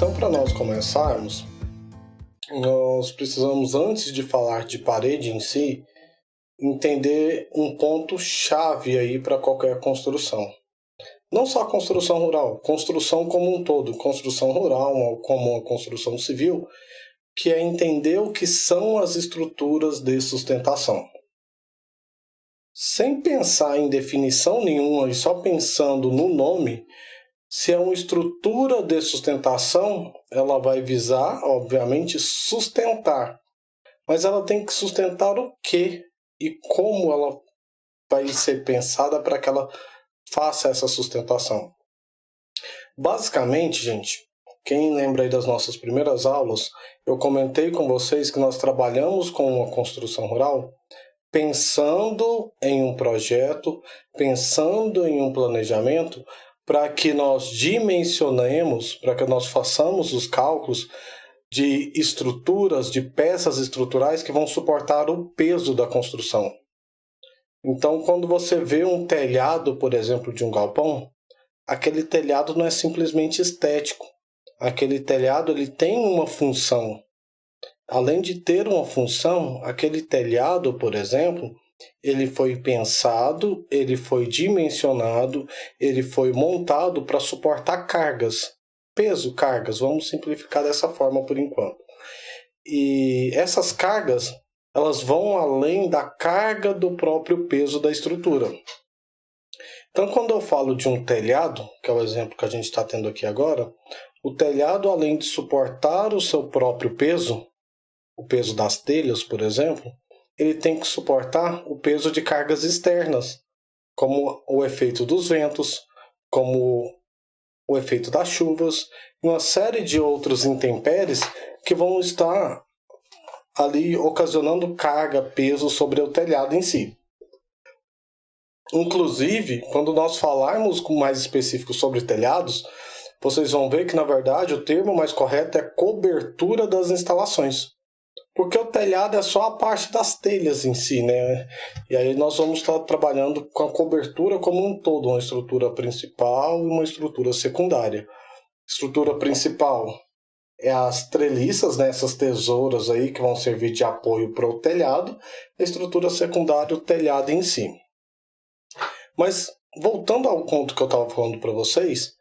Então, para nós começarmos, nós precisamos, antes de falar de parede em si, entender um ponto-chave aí para qualquer construção. Não só a construção rural, construção como um todo, construção rural como a construção civil, que é entender o que são as estruturas de sustentação. Sem pensar em definição nenhuma e só pensando no nome, se é uma estrutura de sustentação, ela vai visar, obviamente, sustentar. Mas ela tem que sustentar o quê? E como ela vai ser pensada para que ela faça essa sustentação? Basicamente, gente, quem lembra aí das nossas primeiras aulas, eu comentei com vocês que nós trabalhamos com uma construção rural pensando em um projeto, pensando em um planejamento, para que nós dimensionemos, para que nós façamos os cálculos de estruturas, de peças estruturais que vão suportar o peso da construção. Então, quando você vê um telhado, por exemplo, de um galpão, aquele telhado não é simplesmente estético. Aquele telhado ele tem uma função. Além de ter uma função, aquele telhado, por exemplo, ele foi pensado, ele foi dimensionado, ele foi montado para suportar cargas. Peso, cargas, vamos simplificar dessa forma por enquanto. E essas cargas, elas vão além da carga do próprio peso da estrutura. Então, quando eu falo de um telhado, que é o exemplo que a gente está tendo aqui agora, o telhado, além de suportar o seu próprio peso, o peso das telhas, por exemplo, ele tem que suportar o peso de cargas externas, como o efeito dos ventos, como o efeito das chuvas, e uma série de outros intempéries que vão estar ali ocasionando carga, peso sobre o telhado em si. Inclusive, quando nós falarmos com mais específico sobre telhados, vocês vão ver que, na verdade, o termo mais correto é cobertura das instalações. Porque o telhado é só a parte das telhas em si, né? E aí nós vamos estar trabalhando com a cobertura como um todo, uma estrutura principal e uma estrutura secundária. Estrutura principal é as treliças, né? Essas tesouras aí que vão servir de apoio para o telhado. A estrutura secundária, o telhado em si. Mas, voltando ao ponto que eu estava falando para vocês,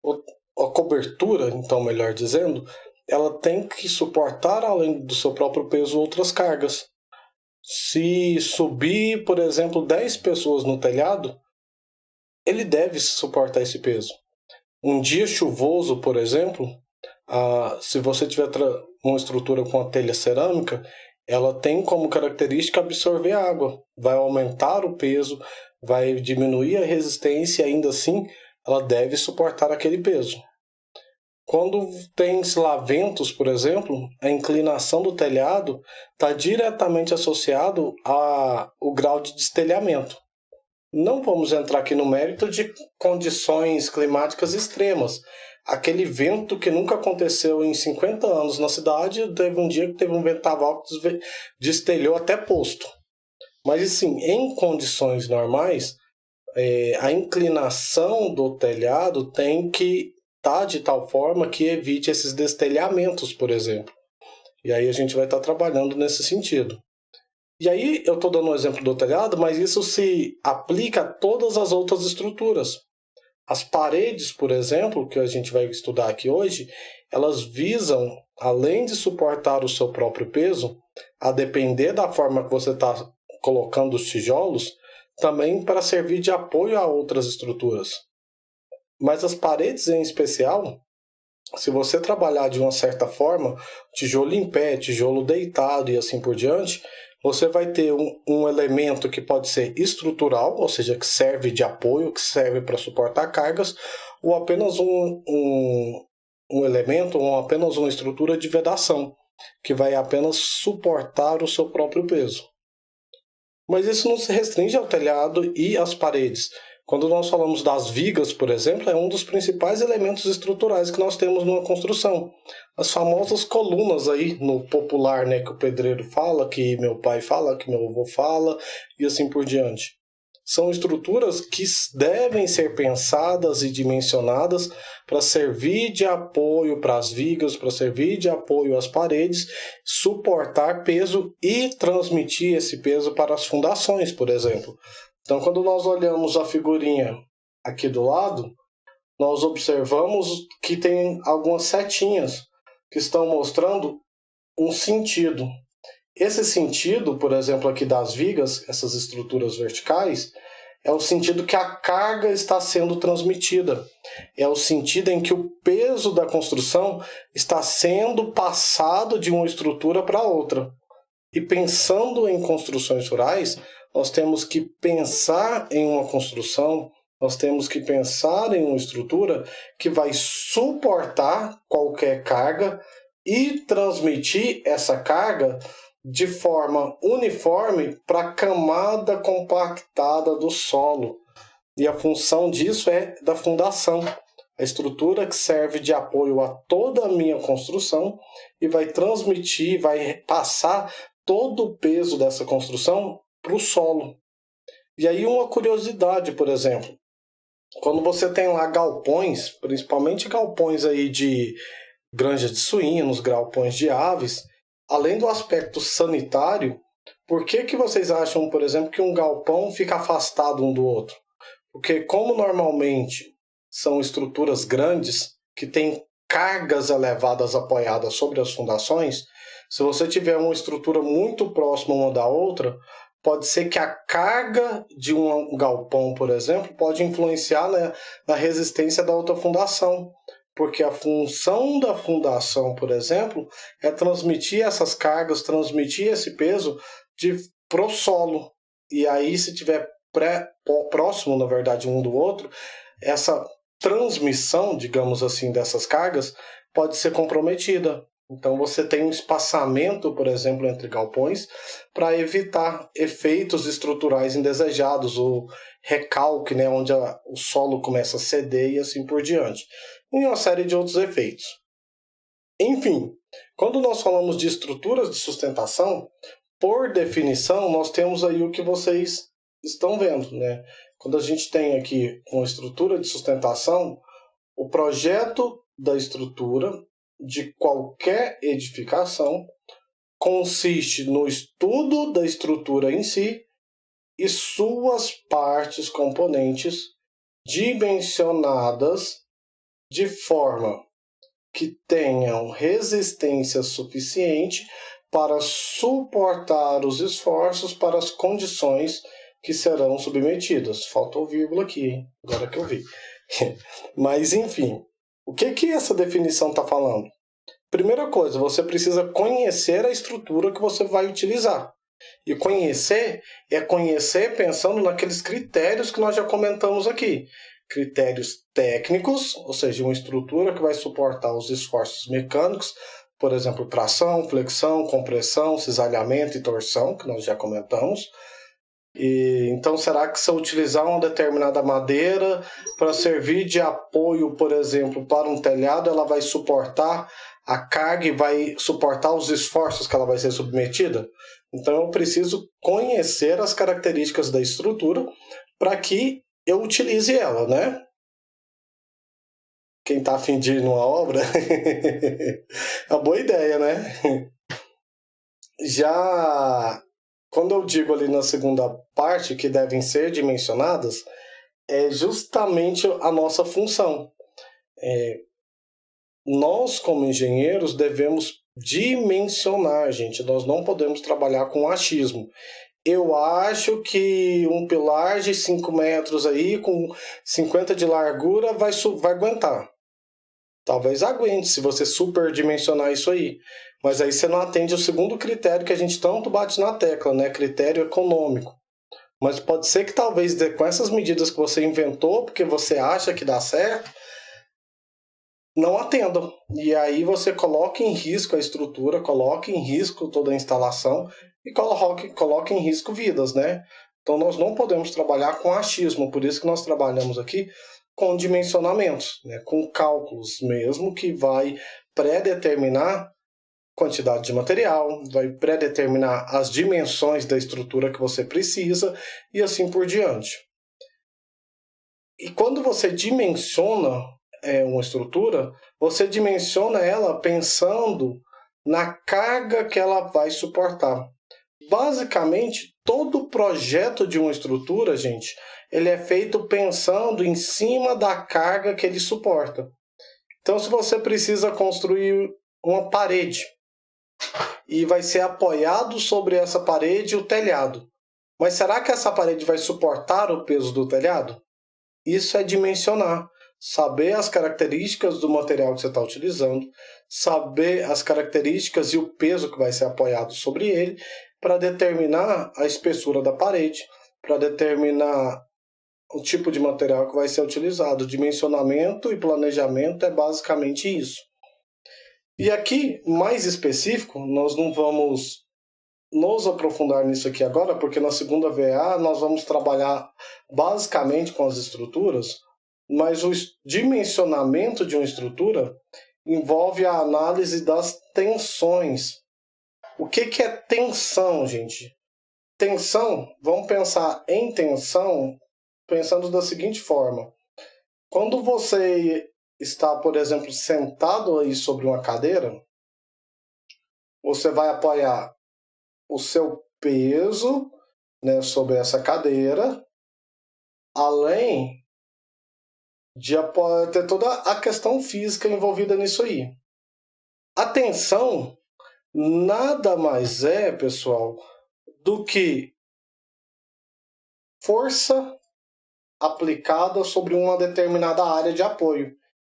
a cobertura, então melhor dizendo, ela tem que suportar, além do seu próprio peso, outras cargas. Se subir, por exemplo, 10 pessoas no telhado, ele deve suportar esse peso. Um dia chuvoso, por exemplo, se você tiver uma estrutura com a telha cerâmica, ela tem como característica absorver água. Vai aumentar o peso, vai diminuir a resistência e ainda assim ela deve suportar aquele peso. Quando tem ventos, por exemplo, a inclinação do telhado está diretamente associado ao grau de destelhamento. Não vamos entrar aqui no mérito de condições climáticas extremas. Aquele vento que nunca aconteceu em 50 anos na cidade, teve um dia que teve um vendaval que destelhou até posto. Mas, assim, em condições normais, a inclinação do telhado tem que estar de tal forma que evite esses destelhamentos, por exemplo. E aí a gente vai estar trabalhando nesse sentido. E aí eu estou dando um exemplo do telhado, mas isso se aplica a todas as outras estruturas. As paredes, por exemplo, que a gente vai estudar aqui hoje, elas visam, além de suportar o seu próprio peso, a depender da forma que você está colocando os tijolos, também para servir de apoio a outras estruturas. Mas as paredes em especial, se você trabalhar de uma certa forma, tijolo em pé, tijolo deitado e assim por diante, você vai ter um elemento que pode ser estrutural, ou seja, que serve de apoio, que serve para suportar cargas, ou apenas um elemento, ou apenas uma estrutura de vedação, que vai apenas suportar o seu próprio peso. Mas isso não se restringe ao telhado e às paredes. Quando nós falamos das vigas, por exemplo, é um dos principais elementos estruturais que nós temos numa construção. As famosas colunas aí, no popular, né, que o pedreiro fala, que meu pai fala, que meu avô fala, e assim por diante. são estruturas que devem ser pensadas e dimensionadas para servir de apoio para as vigas, para servir de apoio às paredes, suportar peso e transmitir esse peso para as fundações, por exemplo. Então, quando nós olhamos a figurinha aqui do lado, nós observamos que tem algumas setinhas que estão mostrando um sentido. Esse sentido, por exemplo, aqui das vigas, essas estruturas verticais, é o sentido que a carga está sendo transmitida. É o sentido em que o peso da construção está sendo passado de uma estrutura para outra. E pensando em construções rurais, nós temos que pensar em uma construção, nós temos que pensar em uma estrutura que vai suportar qualquer carga e transmitir essa carga de forma uniforme para a camada compactada do solo. E a função disso é da fundação, a estrutura que serve de apoio a toda a minha construção e vai transmitir, vai passar todo o peso dessa construção para o solo. E aí uma curiosidade, por exemplo, quando você tem lá galpões, principalmente galpões aí de granja de suínos, galpões de aves, além do aspecto sanitário, por que vocês acham, por exemplo, que um galpão fica afastado um do outro? Porque como normalmente são estruturas grandes, que têm cargas elevadas apoiadas sobre as fundações, se você tiver uma estrutura muito próxima uma da outra, pode ser que a carga de um galpão, por exemplo, pode influenciar na resistência da outra fundação. Porque a função da fundação, por exemplo, é transmitir essas cargas, transmitir esse peso para o solo. E aí, se tiver próximo, na verdade, um do outro, essa transmissão, digamos assim, dessas cargas pode ser comprometida. Então, você tem um espaçamento, por exemplo, entre galpões para evitar efeitos estruturais indesejados, o recalque, né, onde o solo começa a ceder e assim por diante. E uma série de outros efeitos. Enfim, quando nós falamos de estruturas de sustentação, por definição, nós temos aí o que vocês estão vendo, né? Quando a gente tem aqui uma estrutura de sustentação, o projeto da estrutura de qualquer edificação consiste no estudo da estrutura em si e suas partes componentes dimensionadas de forma que tenham resistência suficiente para suportar os esforços para as condições que serão submetidas. Faltou vírgula aqui, hein? Agora que eu vi. Mas, enfim, o que essa definição está falando? Primeira coisa, você precisa conhecer a estrutura que você vai utilizar. E conhecer é conhecer pensando naqueles critérios que nós já comentamos aqui. Critérios técnicos, ou seja, uma estrutura que vai suportar os esforços mecânicos, por exemplo, tração, flexão, compressão, cisalhamento e torção, que nós já comentamos. Então, será que se eu utilizar uma determinada madeira para servir de apoio, por exemplo, para um telhado, ela vai suportar a carga e vai suportar os esforços que ela vai ser submetida? Então, eu preciso conhecer as características da estrutura para que eu utilize ela, né? Quem está a fim de ir numa obra, é uma boa ideia, né? Já quando eu digo ali na segunda parte que devem ser dimensionadas, é justamente a nossa função. Nós, como engenheiros, devemos dimensionar, gente. Nós não podemos trabalhar com achismo. Eu acho que um pilar de 5 metros aí, com 50 de largura, vai aguentar. Talvez aguente, se você superdimensionar isso aí. Mas aí você não atende o segundo critério que a gente tanto bate na tecla, né? Critério econômico. Mas pode ser que talvez com essas medidas que você inventou, porque você acha que dá certo, não atendam. E aí você coloca em risco a estrutura, coloca em risco toda a instalação e coloca em risco vidas, né? Então nós não podemos trabalhar com achismo, por isso que nós trabalhamos aqui com dimensionamentos, né? Com cálculos mesmo, que vai pré-determinar quantidade de material, vai pré-determinar as dimensões da estrutura que você precisa e assim por diante. E quando você dimensiona uma estrutura, você dimensiona ela pensando na carga que ela vai suportar. Basicamente, todo projeto de uma estrutura, gente, ele é feito pensando em cima da carga que ele suporta. Então, se você precisa construir uma parede e vai ser apoiado sobre essa parede o telhado, mas será que essa parede vai suportar o peso do telhado? Isso é dimensionar, saber as características do material que você está utilizando, saber as características e o peso que vai ser apoiado sobre ele, para determinar a espessura da parede, para determinar o tipo de material que vai ser utilizado. Dimensionamento e planejamento é basicamente isso. E aqui, mais específico, nós não vamos nos aprofundar nisso aqui agora, porque na segunda VA nós vamos trabalhar basicamente com as estruturas, mas o dimensionamento de uma estrutura envolve a análise das tensões. O que é tensão, gente? Tensão, vamos pensar em tensão pensando da seguinte forma. Quando você está, por exemplo, sentado aí sobre uma cadeira, você vai apoiar o seu peso, né, sobre essa cadeira, além de ter toda a questão física envolvida nisso aí. A tensão nada mais é, pessoal, do que força aplicada sobre uma determinada área de apoio.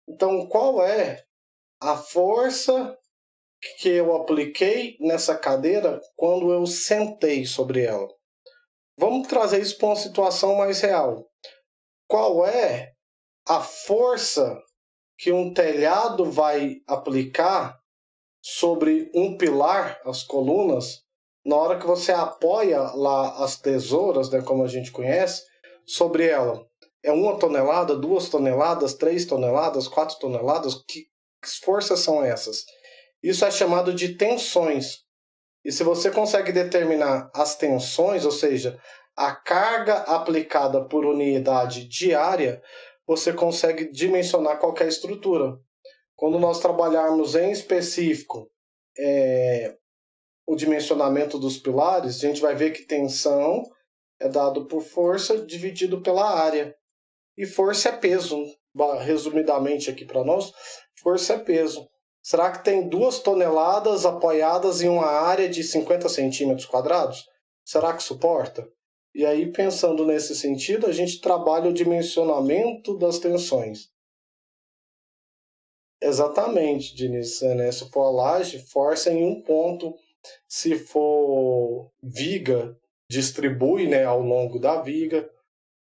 Então, qual é a força que eu apliquei nessa cadeira quando eu sentei sobre ela? Vamos trazer isso para uma situação mais real. Qual é a força que um telhado vai aplicar sobre um pilar, as colunas, na hora que você apoia lá as tesouras, né, como a gente conhece, sobre ela? É 1 tonelada, 2 toneladas, 3 toneladas, 4 toneladas? Que forças são essas? Isso é chamado de tensões. E se você consegue determinar as tensões, ou seja, a carga aplicada por unidade diária, você consegue dimensionar qualquer estrutura. Quando nós trabalharmos em específico o dimensionamento dos pilares, a gente vai ver que tensão é dado por força dividido pela área. E força é peso. Resumidamente aqui para nós, força é peso. Será que tem 2 toneladas apoiadas em uma área de 50 centímetros quadrados? Será que suporta? E aí, pensando nesse sentido, a gente trabalha o dimensionamento das tensões. Exatamente, Diniz. Né? Se for a laje, força em um ponto. Se for viga, distribui, né, ao longo da viga.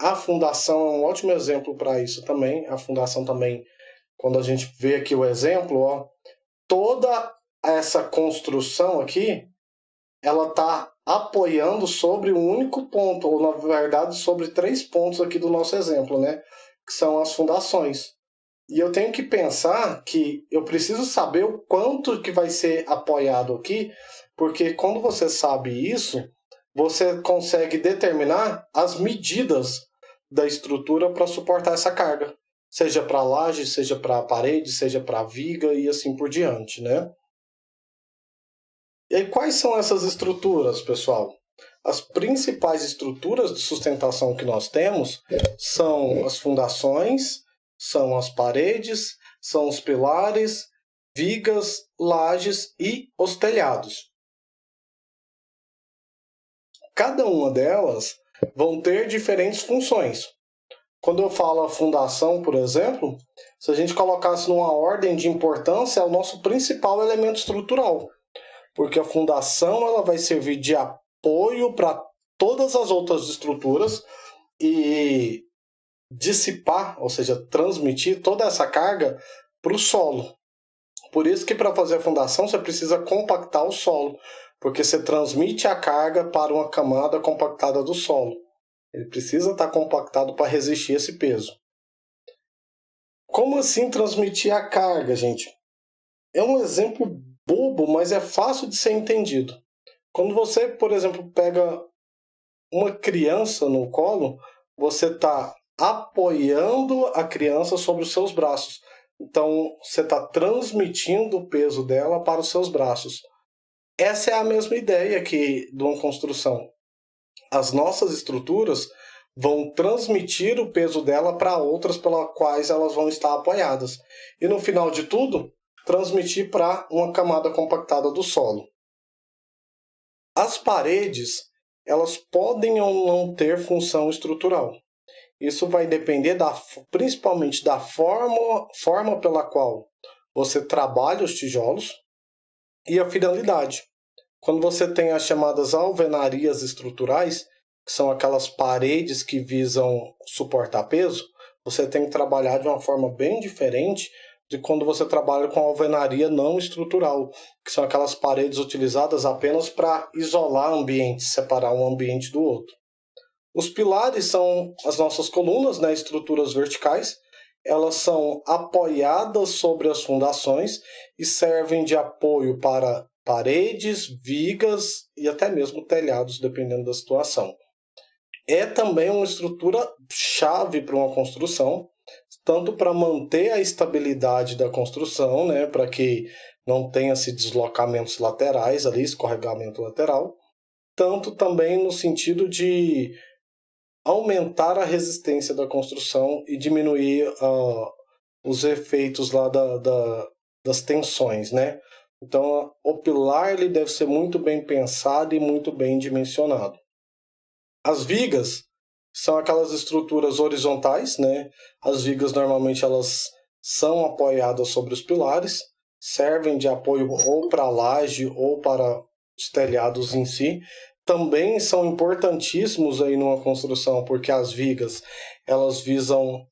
A fundação é um ótimo exemplo para isso também. A fundação também, quando a gente vê aqui o exemplo, ó, toda essa construção aqui, ela está apoiando sobre um único ponto, ou na verdade sobre 3 pontos aqui do nosso exemplo, né? Que são as fundações. E eu tenho que pensar que eu preciso saber o quanto que vai ser apoiado aqui, porque quando você sabe isso, você consegue determinar as medidas da estrutura para suportar essa carga. Seja para laje, seja para parede, seja para viga e assim por diante, né? E aí, quais são essas estruturas, pessoal? As principais estruturas de sustentação que nós temos são as fundações, são as paredes, são os pilares, vigas, lajes e os telhados. Cada uma delas vão ter diferentes funções. Quando eu falo a fundação, por exemplo, se a gente colocasse numa ordem de importância, é o nosso principal elemento estrutural, porque a fundação ela vai servir de apoio para todas as outras estruturas e dissipar, ou seja, transmitir toda essa carga para o solo. Por isso que para fazer a fundação você precisa compactar o solo, porque você transmite a carga para uma camada compactada do solo. Ele precisa estar compactado para resistir esse peso. Como assim transmitir a carga, gente? É um exemplo bobo, mas é fácil de ser entendido. Quando você, por exemplo, pega uma criança no colo, você está apoiando a criança sobre os seus braços. Então, você está transmitindo o peso dela para os seus braços. Essa é a mesma ideia aqui de uma construção. As nossas estruturas vão transmitir o peso dela para outras pelas quais elas vão estar apoiadas. E no final de tudo, transmitir para uma camada compactada do solo. As paredes, elas podem ou não ter função estrutural. Isso vai depender principalmente da forma pela qual você trabalha os tijolos e a finalidade. Quando você tem as chamadas alvenarias estruturais, que são aquelas paredes que visam suportar peso, você tem que trabalhar de uma forma bem diferente de quando você trabalha com alvenaria não estrutural, que são aquelas paredes utilizadas apenas para isolar ambientes, separar um ambiente do outro. Os pilares são as nossas colunas, né, estruturas verticais. Elas são apoiadas sobre as fundações e servem de apoio para paredes, vigas e até mesmo telhados, dependendo da situação. É também uma estrutura chave para uma construção, tanto para manter a estabilidade da construção, né, para que não tenha-se deslocamentos laterais ali, escorregamento lateral, tanto também no sentido de aumentar a resistência da construção e diminuir os efeitos lá das tensões, né? Então, o pilar ele deve ser muito bem pensado e muito bem dimensionado. As vigas são aquelas estruturas horizontais, né? As vigas normalmente elas são apoiadas sobre os pilares, servem de apoio ou para a laje ou para os telhados em si. Também são importantíssimos aí numa construção, porque as vigas elas visam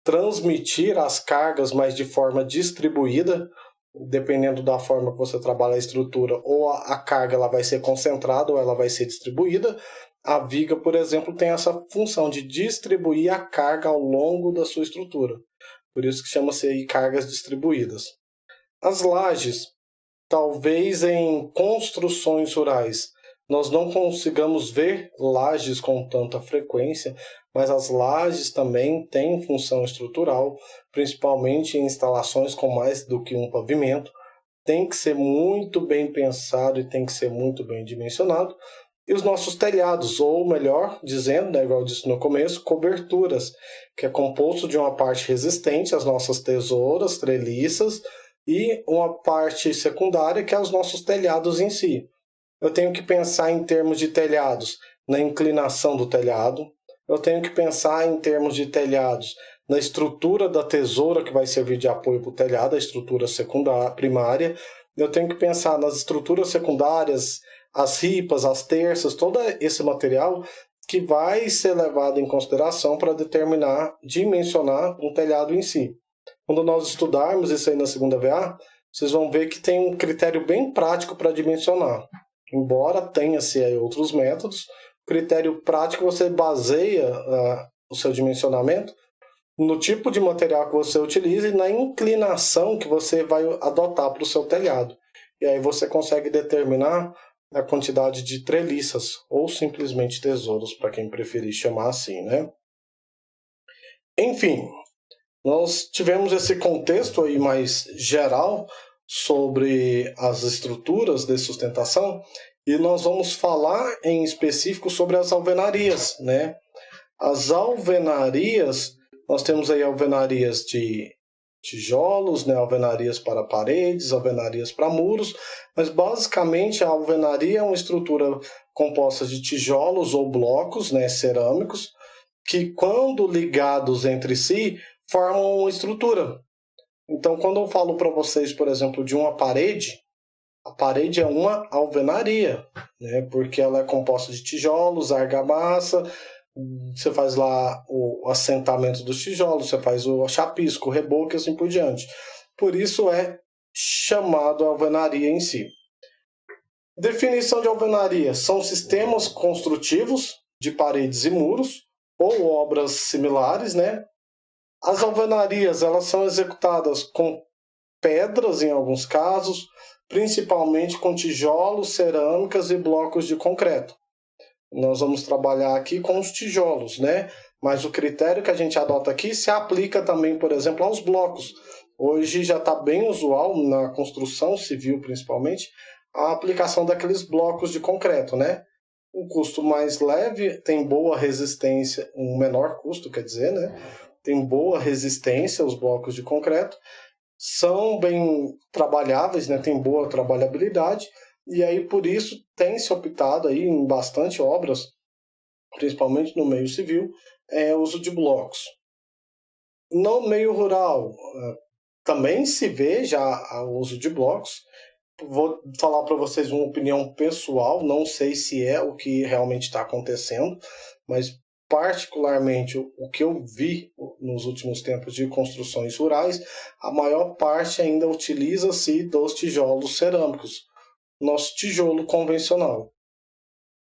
transmitir as cargas, mas de forma distribuída, dependendo da forma que você trabalha a estrutura, ou a carga ela vai ser concentrada ou ela vai ser distribuída. A viga, por exemplo, tem essa função de distribuir a carga ao longo da sua estrutura. Por isso que chama-se aí cargas distribuídas. As lajes, talvez em construções rurais, nós não consigamos ver lajes com tanta frequência, mas as lajes também têm função estrutural, principalmente em instalações com mais do que um pavimento. Tem que ser muito bem pensado e tem que ser muito bem dimensionado. E os nossos telhados, ou melhor dizendo, né, igual eu disse no começo, coberturas, que é composto de uma parte resistente, as nossas tesouras, treliças, e uma parte secundária, que é os nossos telhados em si. Eu tenho que pensar em termos de telhados, na inclinação do telhado. Eu tenho que pensar em termos de telhados, na estrutura da tesoura que vai servir de apoio para o telhado, a estrutura secundária, primária. Eu tenho que pensar nas estruturas secundárias, as ripas, as terças, todo esse material que vai ser levado em consideração para determinar, dimensionar um telhado em si. Quando nós estudarmos isso aí na segunda VA, vocês vão ver que tem um critério bem prático para dimensionar. Embora tenha-se aí outros métodos, critério prático você baseia o seu dimensionamento no tipo de material que você utiliza e na inclinação que você vai adotar para o seu telhado. E aí você consegue determinar a quantidade de treliças ou simplesmente tesouros, para quem preferir chamar assim, né? Enfim, nós tivemos esse contexto aí mais geral sobre as estruturas de sustentação e nós vamos falar em específico sobre as alvenarias, né? As alvenarias, nós temos aí alvenarias de tijolos, né? Alvenarias para paredes, alvenarias para muros, mas basicamente a alvenaria é uma estrutura composta de tijolos ou blocos, né? Cerâmicos, que quando ligados entre si formam uma estrutura. Então, quando eu falo para vocês, por exemplo, de uma parede, a parede é uma alvenaria, né? Porque ela é composta de tijolos, argamassa, você faz lá o assentamento dos tijolos, você faz o chapisco, o reboco e assim por diante. Por isso é chamado alvenaria em si. Definição de alvenaria: são sistemas construtivos de paredes e muros ou obras similares, né? As alvenarias elas são executadas com pedras em alguns casos, principalmente com tijolos, cerâmicas e blocos de concreto. Nós vamos trabalhar aqui com os tijolos, né? Mas o critério que a gente adota aqui se aplica também, por exemplo, aos blocos. Hoje já está bem usual, na construção civil principalmente, a aplicação daqueles blocos de concreto, né? Um custo mais leve, tem boa resistência, um menor custo, quer dizer, né? Tem boa resistência os blocos de concreto, são bem trabalháveis, né? Tem boa trabalhabilidade, e aí por isso tem se optado aí em bastante obras, principalmente no meio civil, o uso de blocos. No meio rural, também se vê já o uso de blocos. Vou falar para vocês uma opinião pessoal, não sei se é o que realmente está acontecendo, mas particularmente o que eu vi nos últimos tempos de construções rurais, a maior parte ainda utiliza-se dos tijolos cerâmicos, nosso tijolo convencional.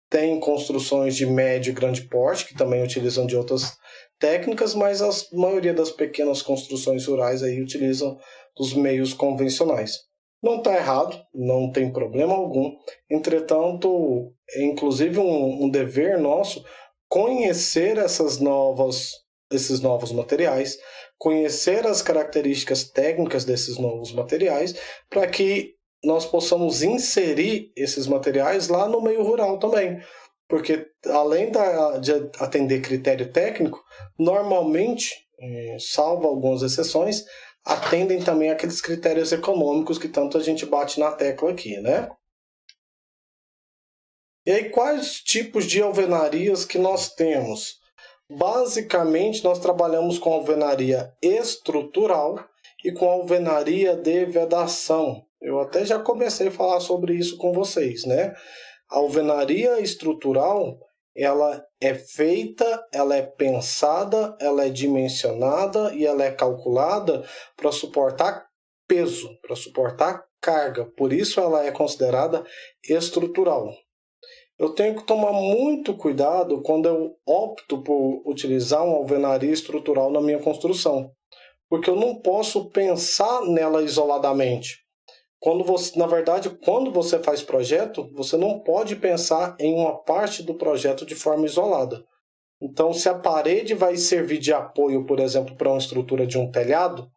Tem construções de médio e grande porte, que também utilizam de outras técnicas, mas a maioria das pequenas construções rurais aí utilizam os meios convencionais. Não está errado, não tem problema algum. Entretanto, é inclusive um dever nosso conhecer esses novos materiais, conhecer as características técnicas desses novos materiais, para que nós possamos inserir esses materiais lá no meio rural também. Porque além de atender critério técnico, normalmente, salvo algumas exceções, atendem também aqueles critérios econômicos que tanto a gente bate na tecla aqui, né? E aí, quais tipos de alvenarias que nós temos? Basicamente, nós trabalhamos com alvenaria estrutural e com alvenaria de vedação. Eu até já comecei a falar sobre isso com vocês, né? A alvenaria estrutural, ela é feita, ela é pensada, ela é dimensionada e ela é calculada para suportar peso, para suportar carga. Por isso ela é considerada estrutural. Eu tenho que tomar muito cuidado quando eu opto por utilizar uma alvenaria estrutural na minha construção, porque eu não posso pensar nela isoladamente. Na verdade, quando você faz projeto, você não pode pensar em uma parte do projeto de forma isolada. Então, se a parede vai servir de apoio, por exemplo, para uma estrutura de um telhado,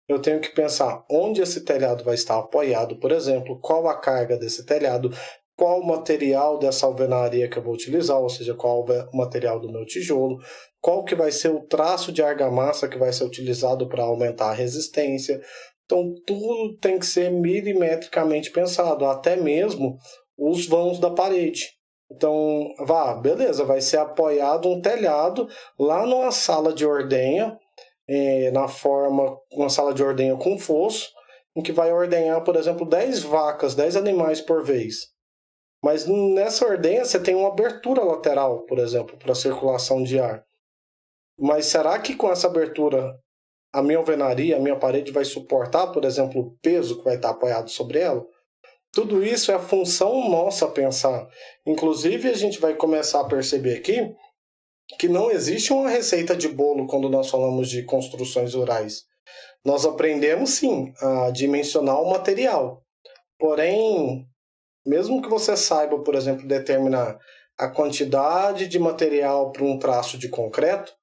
eu tenho que pensar onde esse telhado vai estar apoiado, por exemplo, qual a carga desse telhado, qual o material dessa alvenaria que eu vou utilizar, ou seja, qual o material do meu tijolo, qual que vai ser o traço de argamassa que vai ser utilizado para aumentar a resistência. Então, tudo tem que ser milimetricamente pensado, até mesmo os vãos da parede. Então, beleza, vai ser apoiado um telhado lá numa sala de ordenha, uma sala de ordenha com fosso, em que vai ordenhar, por exemplo, 10 vacas, 10 animais por vez. Mas nessa ordenha você tem uma abertura lateral, por exemplo, para circulação de ar. Mas será que com essa abertura a minha alvenaria, a minha parede vai suportar, por exemplo, o peso que vai estar apoiado sobre ela? Tudo isso é a função nossa pensar. Inclusive, a gente vai começar a perceber aqui que não existe uma receita de bolo quando nós falamos de construções rurais. Nós aprendemos, sim, a dimensionar o material. Porém, mesmo que você saiba, por exemplo, determinar a quantidade de material para um traço de concreto,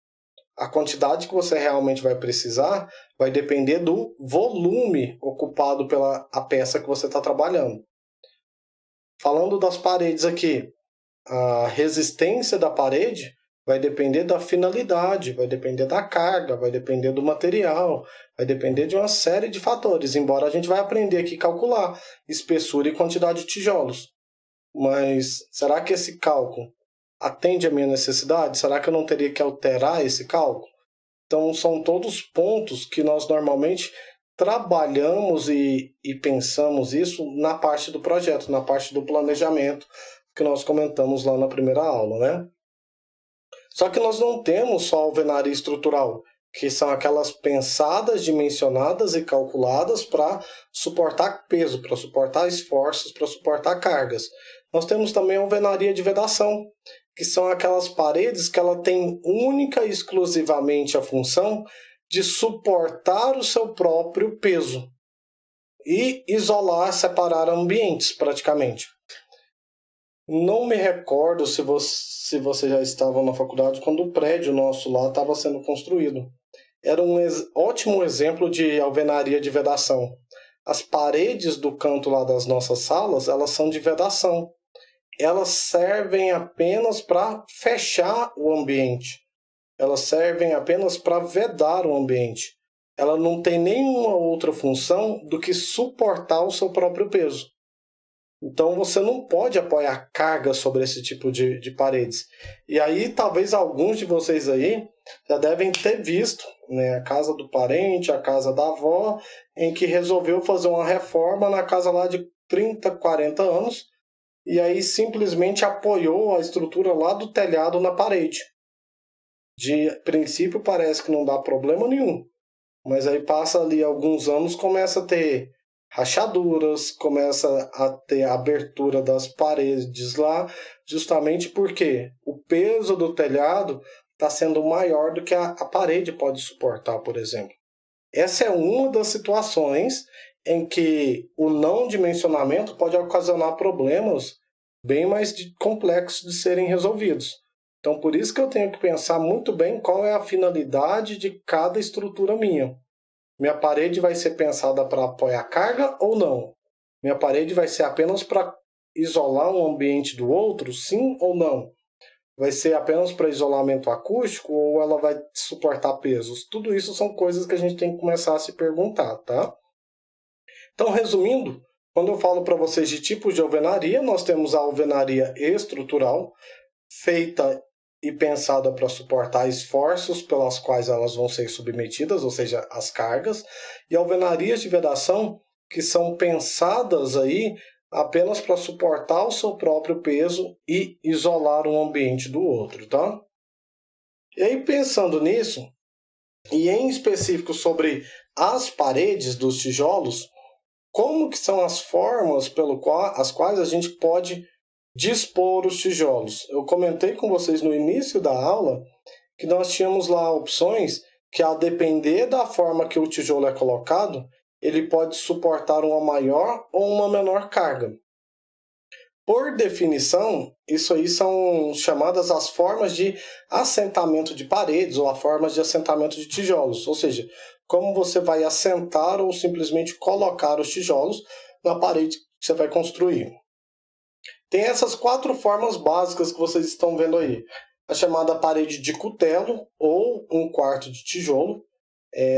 a quantidade que você realmente vai precisar vai depender do volume ocupado pela a peça que você está trabalhando. Falando das paredes aqui, a resistência da parede vai depender da finalidade, vai depender da carga, vai depender do material, vai depender de uma série de fatores, embora a gente vai aprender aqui a calcular espessura e quantidade de tijolos. Mas será que esse cálculo atende à minha necessidade? Será que eu não teria que alterar esse cálculo? Então, são todos pontos que nós normalmente trabalhamos e pensamos isso na parte do projeto, na parte do planejamento que nós comentamos lá na primeira aula, né? Só que nós não temos só alvenaria estrutural, que são aquelas pensadas, dimensionadas e calculadas para suportar peso, para suportar esforços, para suportar cargas. Nós temos também a alvenaria de vedação, que são aquelas paredes que ela tem única e exclusivamente a função de suportar o seu próprio peso. e isolar, separar ambientes praticamente. Não me recordo se você já estava na faculdade quando o prédio nosso lá estava sendo construído. Era um ótimo exemplo de alvenaria de vedação. As paredes do canto lá das nossas salas, elas são de vedação. Elas servem apenas para fechar o ambiente. Elas servem apenas para vedar o ambiente. Ela não tem nenhuma outra função do que suportar o seu próprio peso. Então você não pode apoiar carga sobre esse tipo de paredes. E aí talvez alguns de vocês aí já devem ter visto, né, a casa do parente, a casa da avó, em que resolveu fazer uma reforma na casa lá de 30, 40 anos, e aí simplesmente apoiou a estrutura lá do telhado na parede. De princípio parece que não dá problema nenhum, mas aí passa ali alguns anos, começa a ter rachaduras, começa a ter abertura das paredes lá, justamente porque o peso do telhado está sendo maior do que a parede pode suportar, por exemplo. Essa é uma das situações em que o não dimensionamento pode ocasionar problemas bem mais complexos de serem resolvidos. Então, por isso que eu tenho que pensar muito bem qual é a finalidade de cada estrutura minha. Minha parede vai ser pensada para apoiar carga ou não? Minha parede vai ser apenas para isolar um ambiente do outro, sim ou não? Vai ser apenas para isolamento acústico ou ela vai suportar pesos? Tudo isso são coisas que a gente tem que começar a se perguntar, tá? Então, resumindo, quando eu falo para vocês de tipos de alvenaria, nós temos a alvenaria estrutural, feita e pensada para suportar esforços pelas quais elas vão ser submetidas, ou seja, as cargas, e alvenarias de vedação que são pensadas aí apenas para suportar o seu próprio peso e isolar um ambiente do outro, tá? E aí, pensando nisso, e em específico sobre as paredes dos tijolos, como que são as formas as quais a gente pode dispor os tijolos? Eu comentei com vocês no início da aula que nós tínhamos lá opções que, a depender da forma que o tijolo é colocado, ele pode suportar uma maior ou uma menor carga. Por definição, isso aí são chamadas as formas de assentamento de paredes ou as formas de assentamento de tijolos, ou seja, como você vai assentar ou simplesmente colocar os tijolos na parede que você vai construir. Tem essas 4 formas básicas que vocês estão vendo aí. A chamada parede de cutelo ou um quarto de tijolo.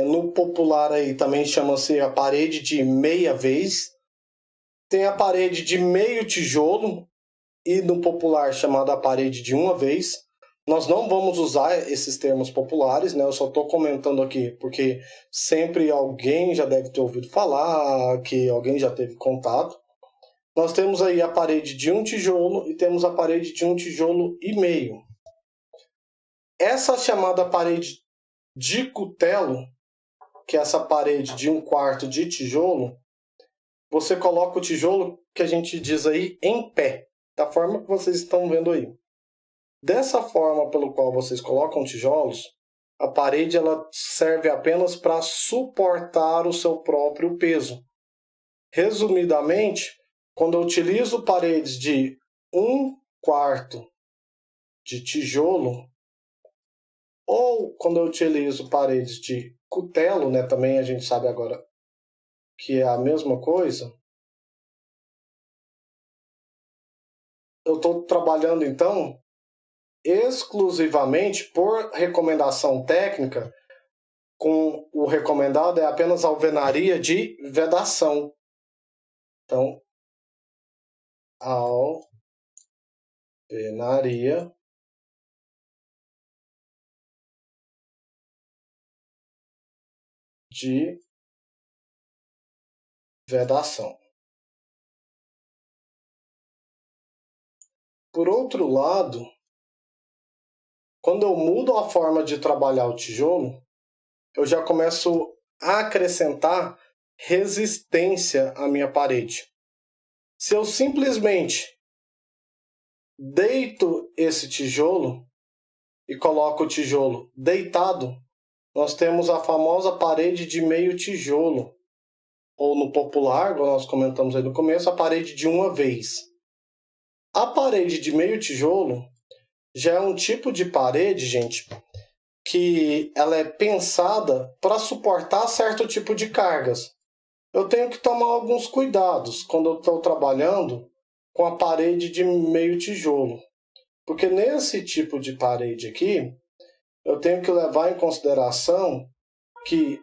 No popular aí também chama-se a parede de meia vez. Tem a parede de meio tijolo e no popular chamada a parede de uma vez. Nós não vamos usar esses termos populares, né? Eu só estou comentando aqui porque sempre alguém já deve ter ouvido falar, que alguém já teve contato. Nós temos aí a parede de um tijolo e temos a parede de um tijolo e meio. Essa chamada parede de cutelo, que é essa parede de um quarto de tijolo, você coloca o tijolo, que a gente diz aí, em pé, da forma que vocês estão vendo aí. Dessa forma pelo qual vocês colocam tijolos, a parede ela serve apenas para suportar o seu próprio peso. Resumidamente, quando eu utilizo paredes de um quarto de tijolo, ou quando eu utilizo paredes de cutelo, né, também a gente sabe agora que é a mesma coisa, eu estou trabalhando então exclusivamente por recomendação técnica, com o recomendado é apenas alvenaria de vedação. Então, alvenaria de vedação. Por outro lado, quando eu mudo a forma de trabalhar o tijolo, eu já começo a acrescentar resistência à minha parede. Se eu simplesmente deito esse tijolo e coloco o tijolo deitado, nós temos a famosa parede de meio tijolo. ou no popular, como nós comentamos aí no começo, a parede de uma vez. A parede de meio tijolo já é um tipo de parede, gente, que ela é pensada para suportar certo tipo de cargas. Eu tenho que tomar alguns cuidados quando eu estou trabalhando com a parede de meio tijolo, porque nesse tipo de parede aqui, eu tenho que levar em consideração que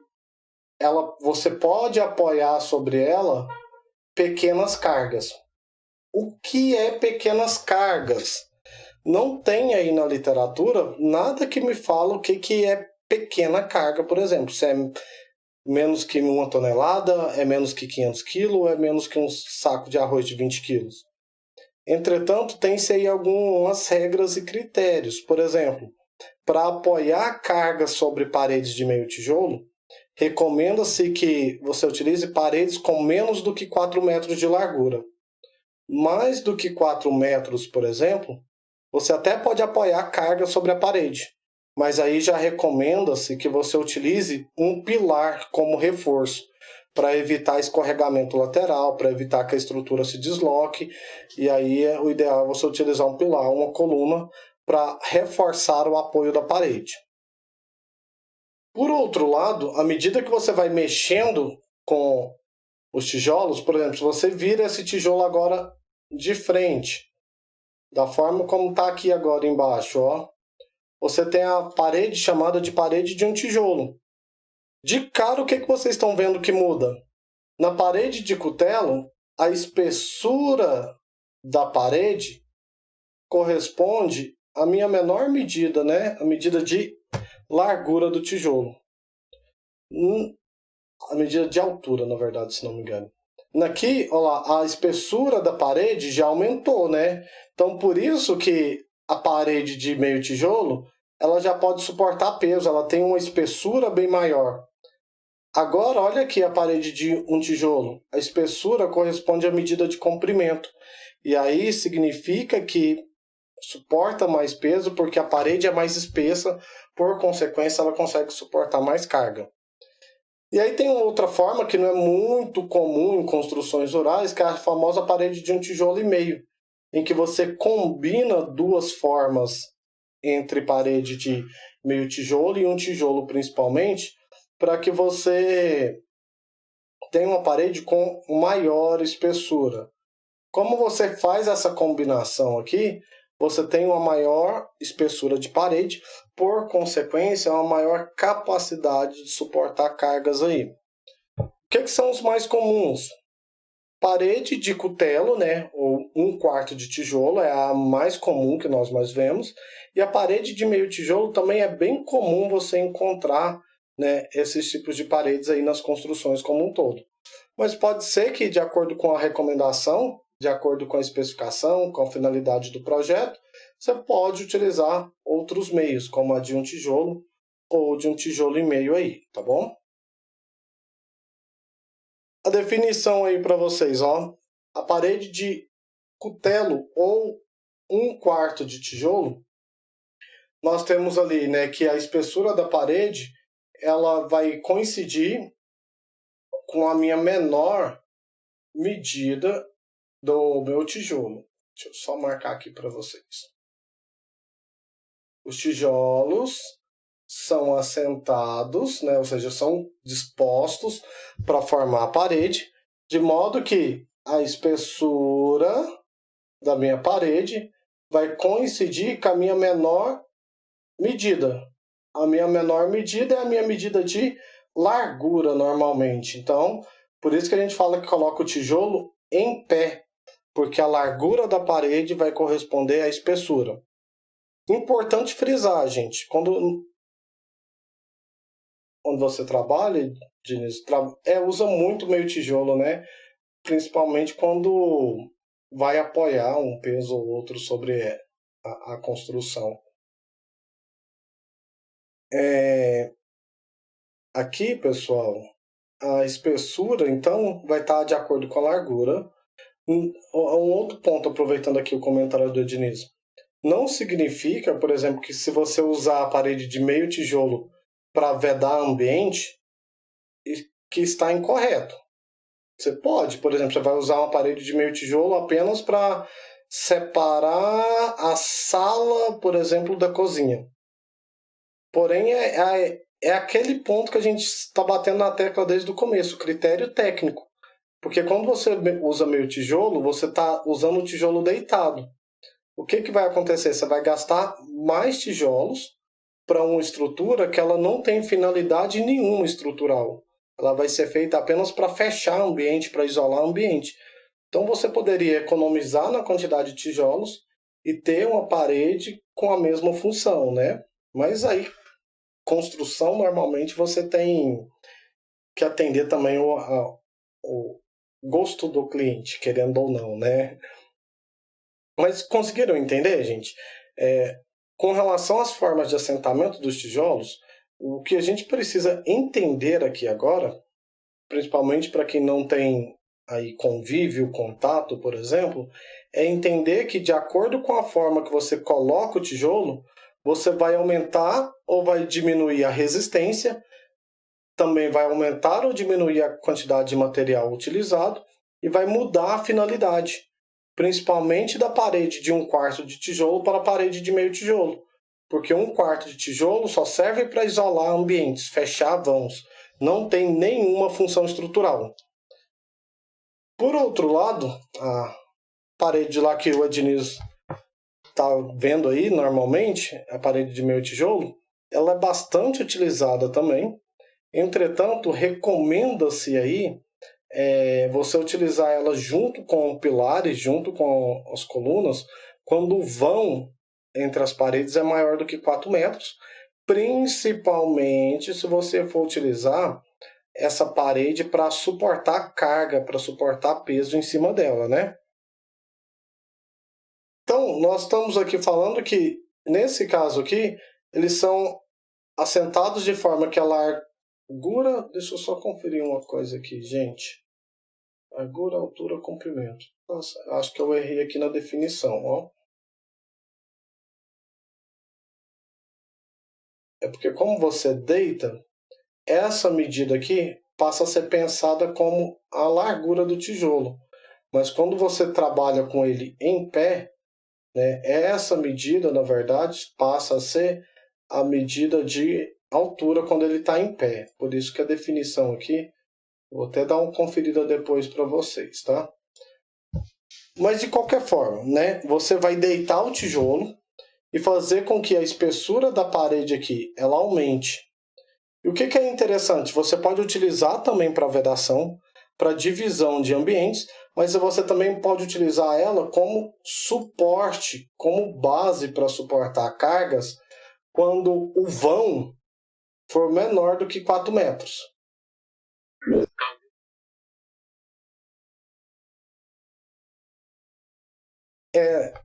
você pode apoiar sobre ela pequenas cargas. O que é pequenas cargas? Não tem aí na literatura nada que me fala o que é pequena carga, por exemplo. Se é menos que 1 tonelada, é menos que 500 quilos, ou é menos que um saco de arroz de 20 quilos. Entretanto, tem-se aí algumas regras e critérios. Por exemplo, para apoiar cargas sobre paredes de meio tijolo, recomenda-se que você utilize paredes com menos do que 4 metros de largura. Mais do que 4 metros, por exemplo, você até pode apoiar carga sobre a parede, mas aí já recomenda-se que você utilize um pilar como reforço, para evitar escorregamento lateral, para evitar que a estrutura se desloque, e aí o ideal é você utilizar um pilar, uma coluna, para reforçar o apoio da parede. Por outro lado, à medida que você vai mexendo com os tijolos, por exemplo, se você vira esse tijolo agora de frente, da forma como está aqui agora embaixo, ó, você tem a parede chamada de parede de um tijolo. De cara, o que vocês estão vendo que muda? Na parede de cutelo, a espessura da parede corresponde à minha menor medida, né? A medida de largura do tijolo. A medida de altura, na verdade, se não me engano. Aqui, olha lá, a espessura da parede já aumentou, né? Então, por isso que a parede de meio tijolo, ela já pode suportar peso, ela tem uma espessura bem maior. Agora, olha aqui a parede de um tijolo. A espessura corresponde à medida de comprimento. E aí significa que suporta mais peso porque a parede é mais espessa, por consequência, ela consegue suportar mais carga. E aí tem outra forma que não é muito comum em construções rurais, que é a famosa parede de um tijolo e meio, em que você combina duas formas entre parede de meio tijolo e um tijolo principalmente, para que você tenha uma parede com maior espessura. Como você faz essa combinação aqui, você tem uma maior espessura de parede, por consequência, uma maior capacidade de suportar cargas aí. O que são os mais comuns? Parede de cutelo, né, ou 1/4 de tijolo, é a mais comum que nós mais vemos, e a parede de meio tijolo também é bem comum você encontrar, né, esses tipos de paredes aí nas construções como um todo. Mas pode ser que, de acordo com a recomendação, de acordo com a especificação, com a finalidade do projeto, você pode utilizar outros meios, como a de um tijolo ou de um tijolo e meio aí, tá bom? A definição aí para vocês, ó. A parede de cutelo ou 1/4 de tijolo, nós temos ali, né, que a espessura da parede ela vai coincidir com a minha menor medida do meu tijolo. Deixa eu só marcar aqui para vocês. Os tijolos são assentados, né, ou seja, são dispostos para formar a parede, de modo que a espessura da minha parede vai coincidir com a minha menor medida. A minha menor medida é a minha medida de largura normalmente. Então, por isso que a gente fala que coloca o tijolo em pé, porque a largura da parede vai corresponder à espessura. Importante frisar, gente, quando você trabalha, Diniz, usa muito meio tijolo, né? Principalmente quando vai apoiar um peso ou outro sobre a construção. Aqui, pessoal, a espessura, então, vai estar de acordo com a largura. Um outro ponto, aproveitando aqui o comentário do Ednilson, não significa, por exemplo, que se você usar a parede de meio tijolo para vedar ambiente, que está incorreto. Você pode, por exemplo, você vai usar uma parede de meio tijolo apenas para separar a sala, por exemplo, da cozinha. Porém, é aquele ponto que a gente está batendo na tecla desde o começo, o critério técnico. Porque quando você usa meio tijolo, você está usando o tijolo deitado. O que vai acontecer? Você vai gastar mais tijolos para uma estrutura que ela não tem finalidade nenhuma estrutural. Ela vai ser feita apenas para fechar o ambiente, para isolar o ambiente. Então você poderia economizar na quantidade de tijolos e ter uma parede com a mesma função, né? Mas aí, construção, normalmente você tem que atender também o gosto do cliente, querendo ou não, né? Mas conseguiram entender, gente? Com relação às formas de assentamento dos tijolos, o que a gente precisa entender aqui agora, principalmente para quem não tem aí convívio, contato, por exemplo, é entender que de acordo com a forma que você coloca o tijolo, você vai aumentar ou vai diminuir a resistência, também vai aumentar ou diminuir a quantidade de material utilizado e vai mudar a finalidade, principalmente da parede de 1/4 de tijolo para a parede de meio tijolo, porque 1/4 de tijolo só serve para isolar ambientes, fechar vãos, não tem nenhuma função estrutural. Por outro lado, a parede lá que o Ednis está vendo aí normalmente, a parede de meio tijolo, ela é bastante utilizada também. Entretanto, recomenda-se aí você utilizar ela junto com pilares, junto com as colunas, quando o vão entre as paredes é maior do que 4 metros, principalmente se você for utilizar essa parede para suportar carga, para suportar peso em cima dela, né? Então, nós estamos aqui falando que, nesse caso aqui, eles são assentados de forma que a largura... Deixa eu só conferir uma coisa aqui, gente. Largura, altura, comprimento. Nossa, acho que eu errei aqui na definição, ó. É porque como você deita, essa medida aqui passa a ser pensada como a largura do tijolo. Mas quando você trabalha com ele em pé, né, essa medida, na verdade, passa a ser a medida de altura quando ele está em pé. Por isso que a definição aqui, vou até dar uma conferida depois para vocês, tá? Mas de qualquer forma, né, você vai deitar o tijolo e fazer com que a espessura da parede aqui ela aumente. E o que é interessante? Você pode utilizar também para vedação, para divisão de ambientes, mas você também pode utilizar ela como suporte, como base para suportar cargas quando o vão for menor do que 4 metros.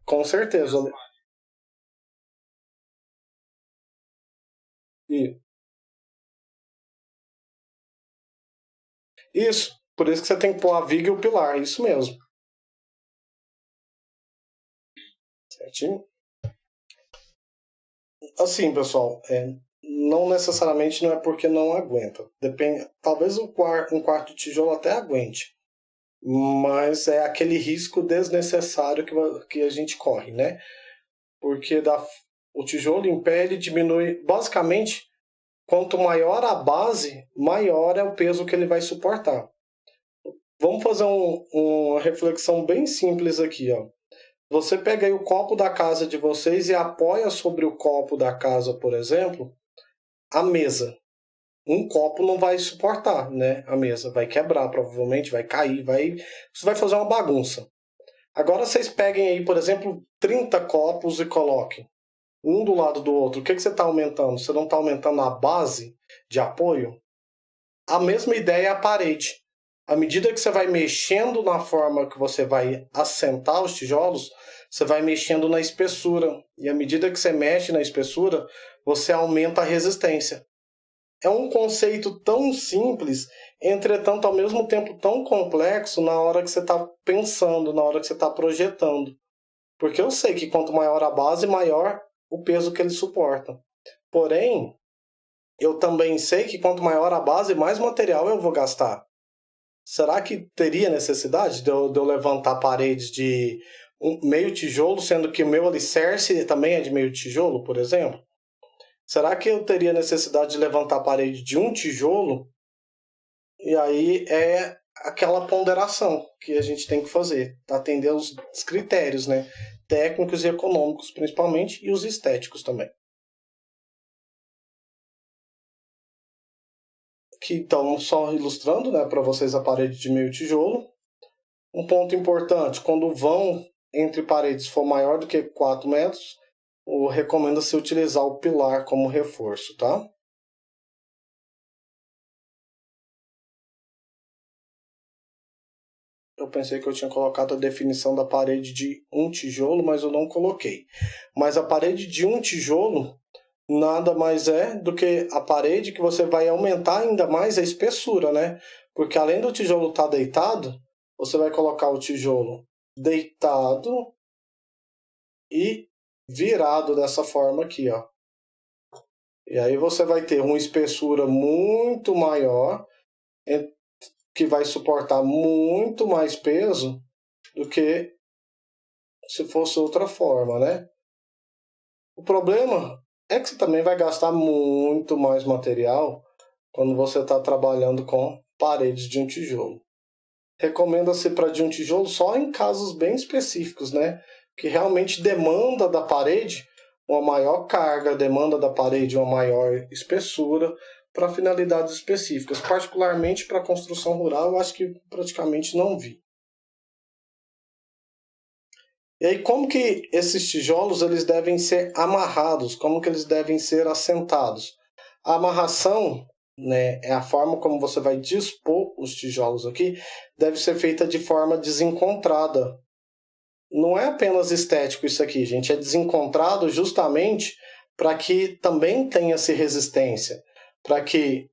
Com certeza. E isso, por isso que você tem que pôr a viga e o pilar, isso mesmo. Certinho? Assim, pessoal, não necessariamente não é porque não aguenta. Depende, talvez um quarto de tijolo até aguente, mas é aquele risco desnecessário que a gente corre, né? Porque o tijolo em pé ele diminui, basicamente, quanto maior a base, maior é o peso que ele vai suportar. Vamos fazer uma reflexão bem simples aqui, ó. Você pega aí o copo da casa de vocês e apoia sobre o copo da casa, por exemplo, a mesa. Um copo não vai suportar, né? A mesa vai quebrar, provavelmente vai cair, isso vai fazer uma bagunça. Agora vocês peguem aí, por exemplo, 30 copos e coloquem um do lado do outro. O que você está aumentando? Você não está aumentando a base de apoio? A mesma ideia é a parede. À medida que você vai mexendo na forma que você vai assentar os tijolos, você vai mexendo na espessura. E à medida que você mexe na espessura, você aumenta a resistência. É um conceito tão simples, entretanto, ao mesmo tempo tão complexo na hora que você está pensando, na hora que você está projetando. Porque eu sei que quanto maior a base, maior o peso que ele suporta. Porém, eu também sei que quanto maior a base, mais material eu vou gastar. Será que teria necessidade de eu levantar paredes de meio tijolo, sendo que o meu alicerce também é de meio tijolo, por exemplo? Será que eu teria necessidade de levantar a parede de um tijolo? E aí é aquela ponderação que a gente tem que fazer, atender os critérios, né? Técnicos e econômicos, principalmente, e os estéticos também. Que então, só ilustrando, né, para vocês a parede de meio tijolo. Um ponto importante, quando o vão entre paredes for maior do que 4 metros, recomenda-se utilizar o pilar como reforço, tá? Eu pensei que eu tinha colocado a definição da parede de um tijolo, mas eu não coloquei. Mas a parede de um tijolo nada mais é do que a parede que você vai aumentar ainda mais a espessura, né? Porque além do tijolo estar deitado, você vai colocar o tijolo deitado e virado dessa forma aqui, ó. E aí você vai ter uma espessura muito maior, que vai suportar muito mais peso do que se fosse outra forma, né? O problema é que você também vai gastar muito mais material quando você está trabalhando com paredes de um tijolo. Recomenda-se para de um tijolo só em casos bem específicos, né? Que realmente demanda da parede uma maior carga, demanda da parede uma maior espessura para finalidades específicas. Particularmente para construção rural, eu acho que praticamente não vi. E aí, como que esses tijolos eles devem ser amarrados? Como que eles devem ser assentados? A amarração, né, é a forma como você vai dispor os tijolos aqui, deve ser feita de forma desencontrada. Não é apenas estético isso aqui, gente, é desencontrado justamente para que também tenha-se resistência, para que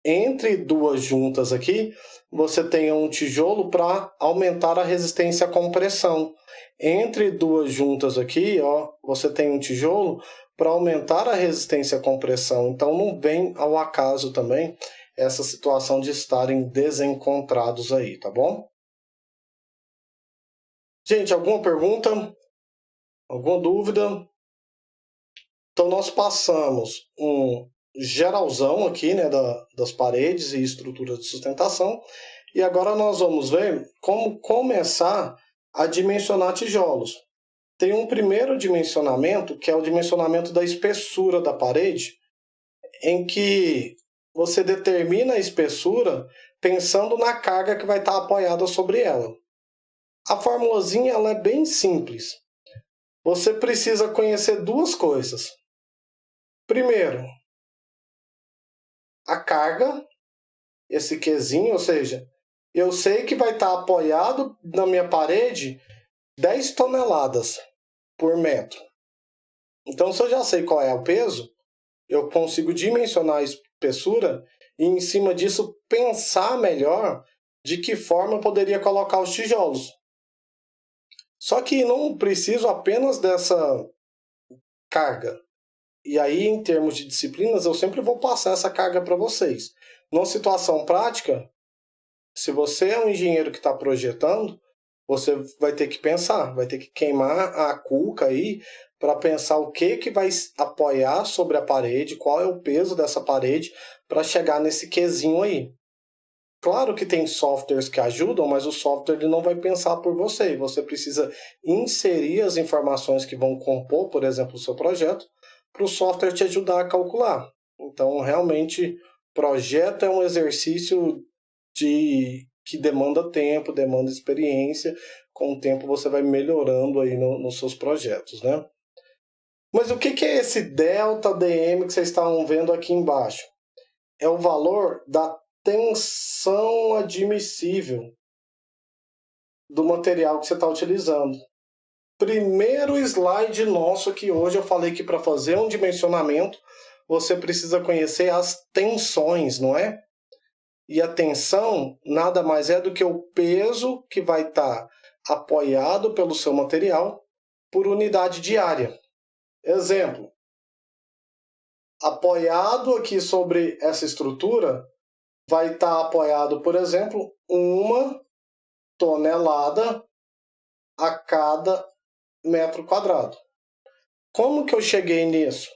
entre duas juntas aqui, você tenha um tijolo para aumentar a resistência à compressão. Entre duas juntas aqui, ó, você tem um tijolo para aumentar a resistência à compressão. Então não vem ao acaso também essa situação de estarem desencontrados aí, tá bom? Gente, alguma pergunta? Alguma dúvida? Então nós passamos um geralzão aqui, né, das paredes e estruturas de sustentação. E agora nós vamos ver como começar a dimensionar tijolos. Tem um primeiro dimensionamento, que é o dimensionamento da espessura da parede, em que você determina a espessura pensando na carga que vai estar apoiada sobre ela. A formulazinha ela é bem simples. Você precisa conhecer duas coisas. Primeiro, a carga, esse Qzinho, ou seja, eu sei que vai estar apoiado na minha parede 10 toneladas por metro. Então, se eu já sei qual é o peso, eu consigo dimensionar a espessura e, em cima disso, pensar melhor de que forma eu poderia colocar os tijolos. Só que não preciso apenas dessa carga. E aí, em termos de disciplinas, eu sempre vou passar essa carga para vocês. Numa situação prática, se você é um engenheiro que está projetando, você vai ter que pensar, vai ter que queimar a cuca aí para pensar o que vai apoiar sobre a parede, qual é o peso dessa parede para chegar nesse Qzinho aí. Claro que tem softwares que ajudam, mas o software ele não vai pensar por você. Você precisa inserir as informações que vão compor, por exemplo, o seu projeto, para o software te ajudar a calcular. Então, realmente, projeto é um exercício que demanda tempo, demanda experiência. Com o tempo você vai melhorando aí nos seus projetos, né? Mas o que é esse delta DM que vocês estão vendo aqui embaixo? É o valor da tensão admissível do material que você está utilizando. Primeiro slide nosso que hoje eu falei que para fazer um dimensionamento você precisa conhecer as tensões, não é? E a tensão nada mais é do que o peso que vai estar apoiado pelo seu material por unidade de área. Exemplo, apoiado aqui sobre essa estrutura vai estar apoiado, por exemplo, 1 tonelada a cada metro quadrado. Como que eu cheguei nisso?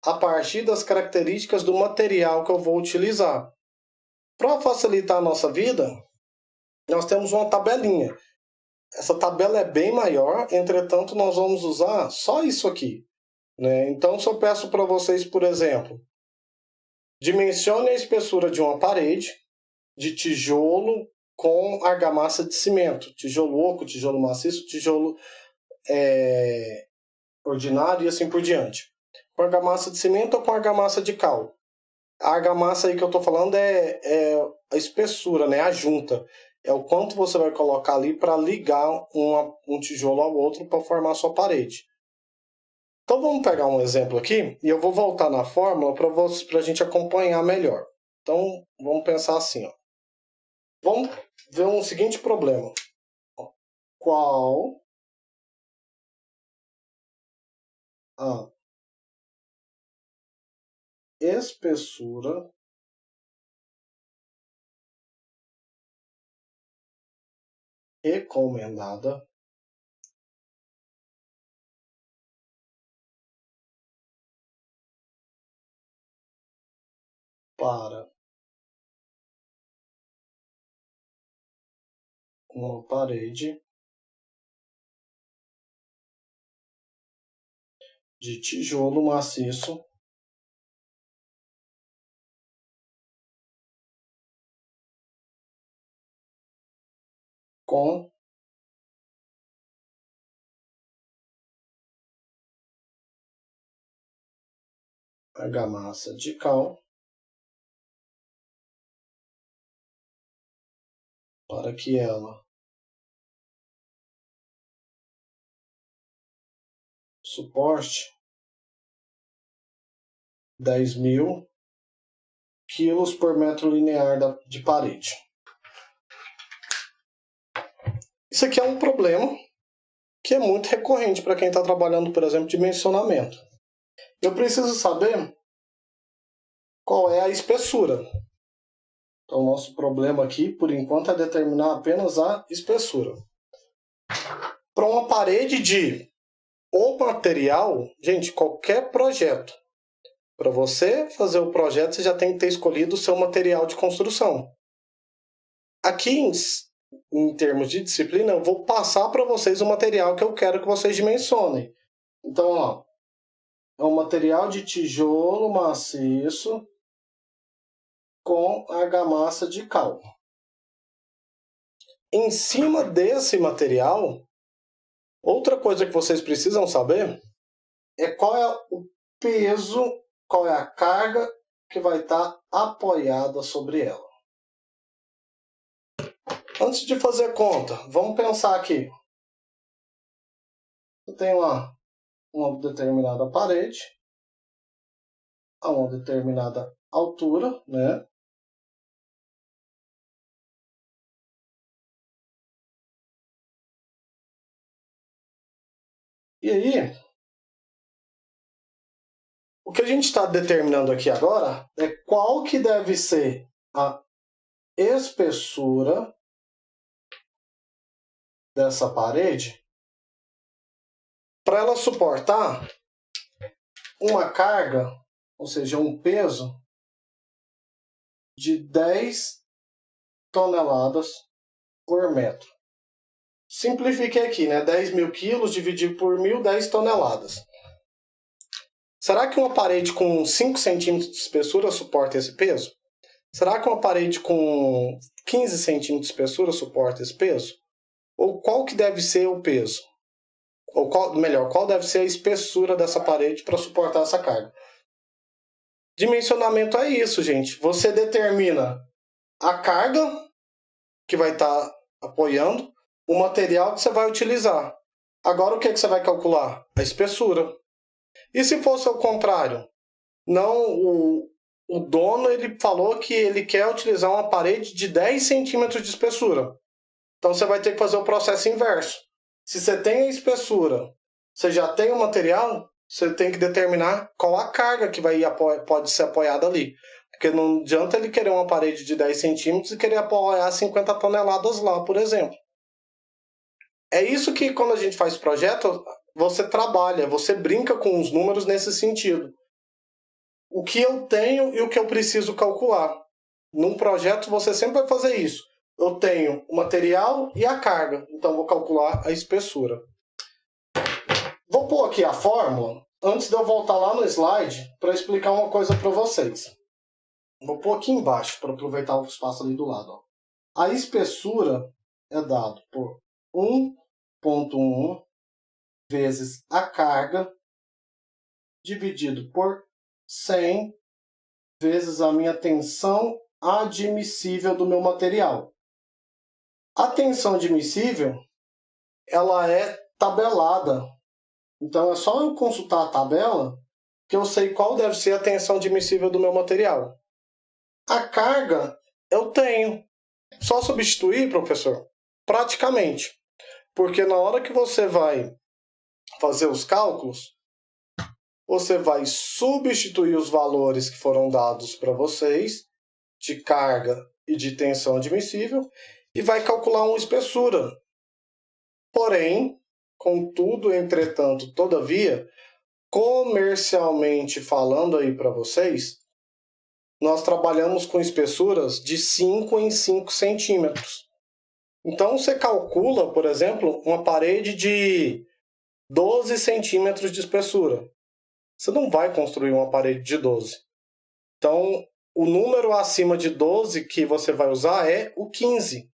A partir das características do material que eu vou utilizar. Para facilitar a nossa vida, nós temos uma tabelinha. Essa tabela é bem maior, entretanto, nós vamos usar só isso aqui, né? Então, se eu peço para vocês, por exemplo, dimensione a espessura de uma parede de tijolo com argamassa de cimento, tijolo oco, tijolo maciço, tijolo ordinário e assim por diante. Com argamassa de cimento ou com argamassa de cal? A argamassa aí que eu estou falando é a espessura, né? A junta. É o quanto você vai colocar ali para ligar um tijolo ao outro para formar a sua parede. Então vamos pegar um exemplo aqui e eu vou voltar na fórmula para a gente acompanhar melhor. Então vamos pensar assim, ó. Vamos ver um seguinte problema. Qual a espessura recomendada para uma parede de tijolo maciço com argamassa de cal para que ela suporte 10.000 quilos por metro linear de parede. Isso aqui é um problema que é muito recorrente para quem está trabalhando, por exemplo, dimensionamento. Eu preciso saber qual é a espessura. Então, o nosso problema aqui, por enquanto, é determinar apenas a espessura. Para uma parede de ou material, gente, qualquer projeto. Para você fazer o projeto, você já tem que ter escolhido o seu material de construção. Aqui, em termos de disciplina, eu vou passar para vocês o material que eu quero que vocês dimensionem. Então, ó, é um material de tijolo maciço com argamassa de cal. Em cima desse material, outra coisa que vocês precisam saber é qual é o peso, qual é a carga que vai estar apoiada sobre ela. Antes de fazer conta, vamos pensar aqui. Eu tenho lá uma determinada parede, a uma determinada altura, né? E aí, o que a gente está determinando aqui agora é qual que deve ser a espessura dessa parede para ela suportar uma carga, ou seja, um peso de 10 toneladas por metro. Simplifiquei aqui, né? 10.000 quilos dividido por 1.000, 10 toneladas. Será que uma parede com 5 centímetros de espessura suporta esse peso? Será que uma parede com 15 centímetros de espessura suporta esse peso? Ou qual que deve ser o peso? Ou qual deve ser a espessura dessa parede para suportar essa carga? Dimensionamento é isso, gente. Você determina a carga que vai estar apoiando, o material que você vai utilizar. Agora, o que você vai calcular? A espessura. E se fosse ao contrário? Não, o dono ele falou que ele quer utilizar uma parede de 10 centímetros de espessura. Então, você vai ter que fazer o processo inverso. Se você tem a espessura, você já tem o material, você tem que determinar qual a carga que pode ser apoiada ali. Porque não adianta ele querer uma parede de 10 centímetros e querer apoiar 50 toneladas lá, por exemplo. É isso que, quando a gente faz projeto, você trabalha, você brinca com os números nesse sentido. O que eu tenho e o que eu preciso calcular. Num projeto, você sempre vai fazer isso. Eu tenho o material e a carga, então vou calcular a espessura. Vou pôr aqui a fórmula, antes de eu voltar lá no slide, para explicar uma coisa para vocês. Vou pôr aqui embaixo, para aproveitar o espaço ali do lado. Ó. A espessura é dado por 1,1 vezes a carga, dividido por 100 vezes a minha tensão admissível do meu material. A tensão admissível, ela é tabelada. Então, é só eu consultar a tabela que eu sei qual deve ser a tensão admissível do meu material. A carga, eu tenho. Só substituir, professor? Praticamente. Porque na hora que você vai fazer os cálculos, você vai substituir os valores que foram dados para vocês, de carga e de tensão admissível, e vai calcular uma espessura. Porém, contudo, entretanto, todavia, comercialmente falando aí para vocês, nós trabalhamos com espessuras de 5 em 5 centímetros. Então, você calcula, por exemplo, uma parede de 12 centímetros de espessura. Você não vai construir uma parede de 12. Então, o número acima de 12 que você vai usar é o 15.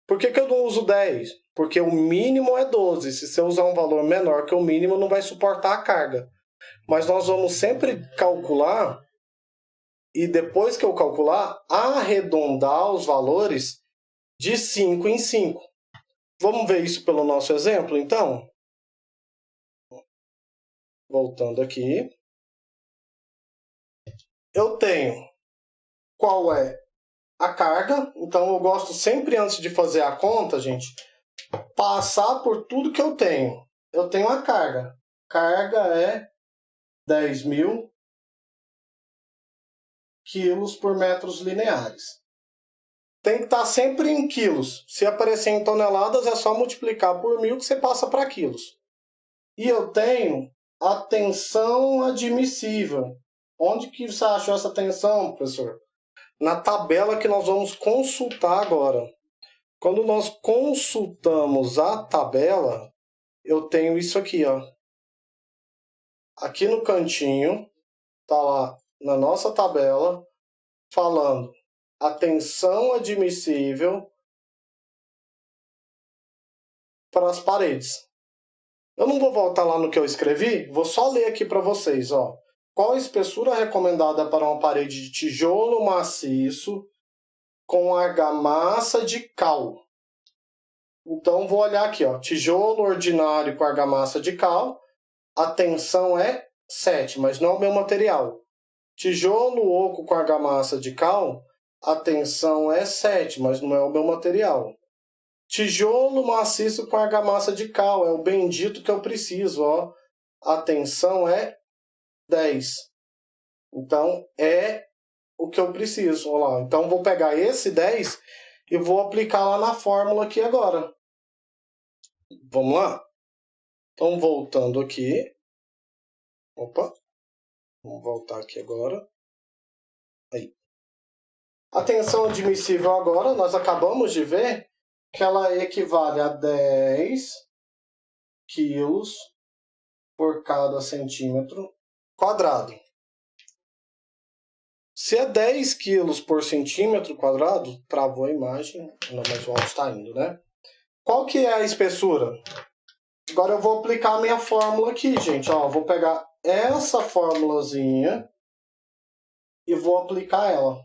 Por que eu não uso 10? Porque o mínimo é 12. Se você usar um valor menor que o mínimo, não vai suportar a carga. Mas nós vamos sempre calcular, e depois que eu calcular, arredondar os valores de 5 em 5. Vamos ver isso pelo nosso exemplo, então? Voltando aqui. Eu tenho qual é a carga. Então, eu gosto sempre, antes de fazer a conta, gente, passar por tudo que eu tenho. Eu tenho a carga. Carga é 10.000 quilos por metros lineares. Tem que estar sempre em quilos. Se aparecer em toneladas, é só multiplicar por 1.000 que você passa para quilos. E eu tenho a tensão admissível. Onde que você achou essa tensão, professor? Na tabela que nós vamos consultar agora. Quando nós consultamos a tabela, eu tenho isso aqui, ó. Aqui no cantinho, tá lá na nossa tabela, falando a tensão admissível para as paredes. Eu não vou voltar lá no que eu escrevi, vou só ler aqui para vocês, ó. Qual a espessura recomendada para uma parede de tijolo maciço com argamassa de cal? Então, vou olhar aqui, ó. Tijolo ordinário com argamassa de cal, a tensão é 7, mas não é o meu material. Tijolo oco com argamassa de cal, a tensão é 7, mas não é o meu material. Tijolo maciço com argamassa de cal, é o bendito que eu preciso, ó. A tensão é 10. Então, é o que eu preciso. Olha lá. Então, vou pegar esse 10 e vou aplicar lá na fórmula aqui agora. Vamos lá? Então, voltando aqui. Opa. Vamos voltar aqui agora. Aí. A tensão admissível agora, nós acabamos de ver que ela equivale a 10 quilos por cada centímetro quadrado. Se é 10 quilos por centímetro quadrado, travou a imagem, não, mas o áudio está indo, né? Qual que é a espessura? Agora eu vou aplicar a minha fórmula aqui, gente. Ó, vou pegar essa formulazinha e vou aplicar ela.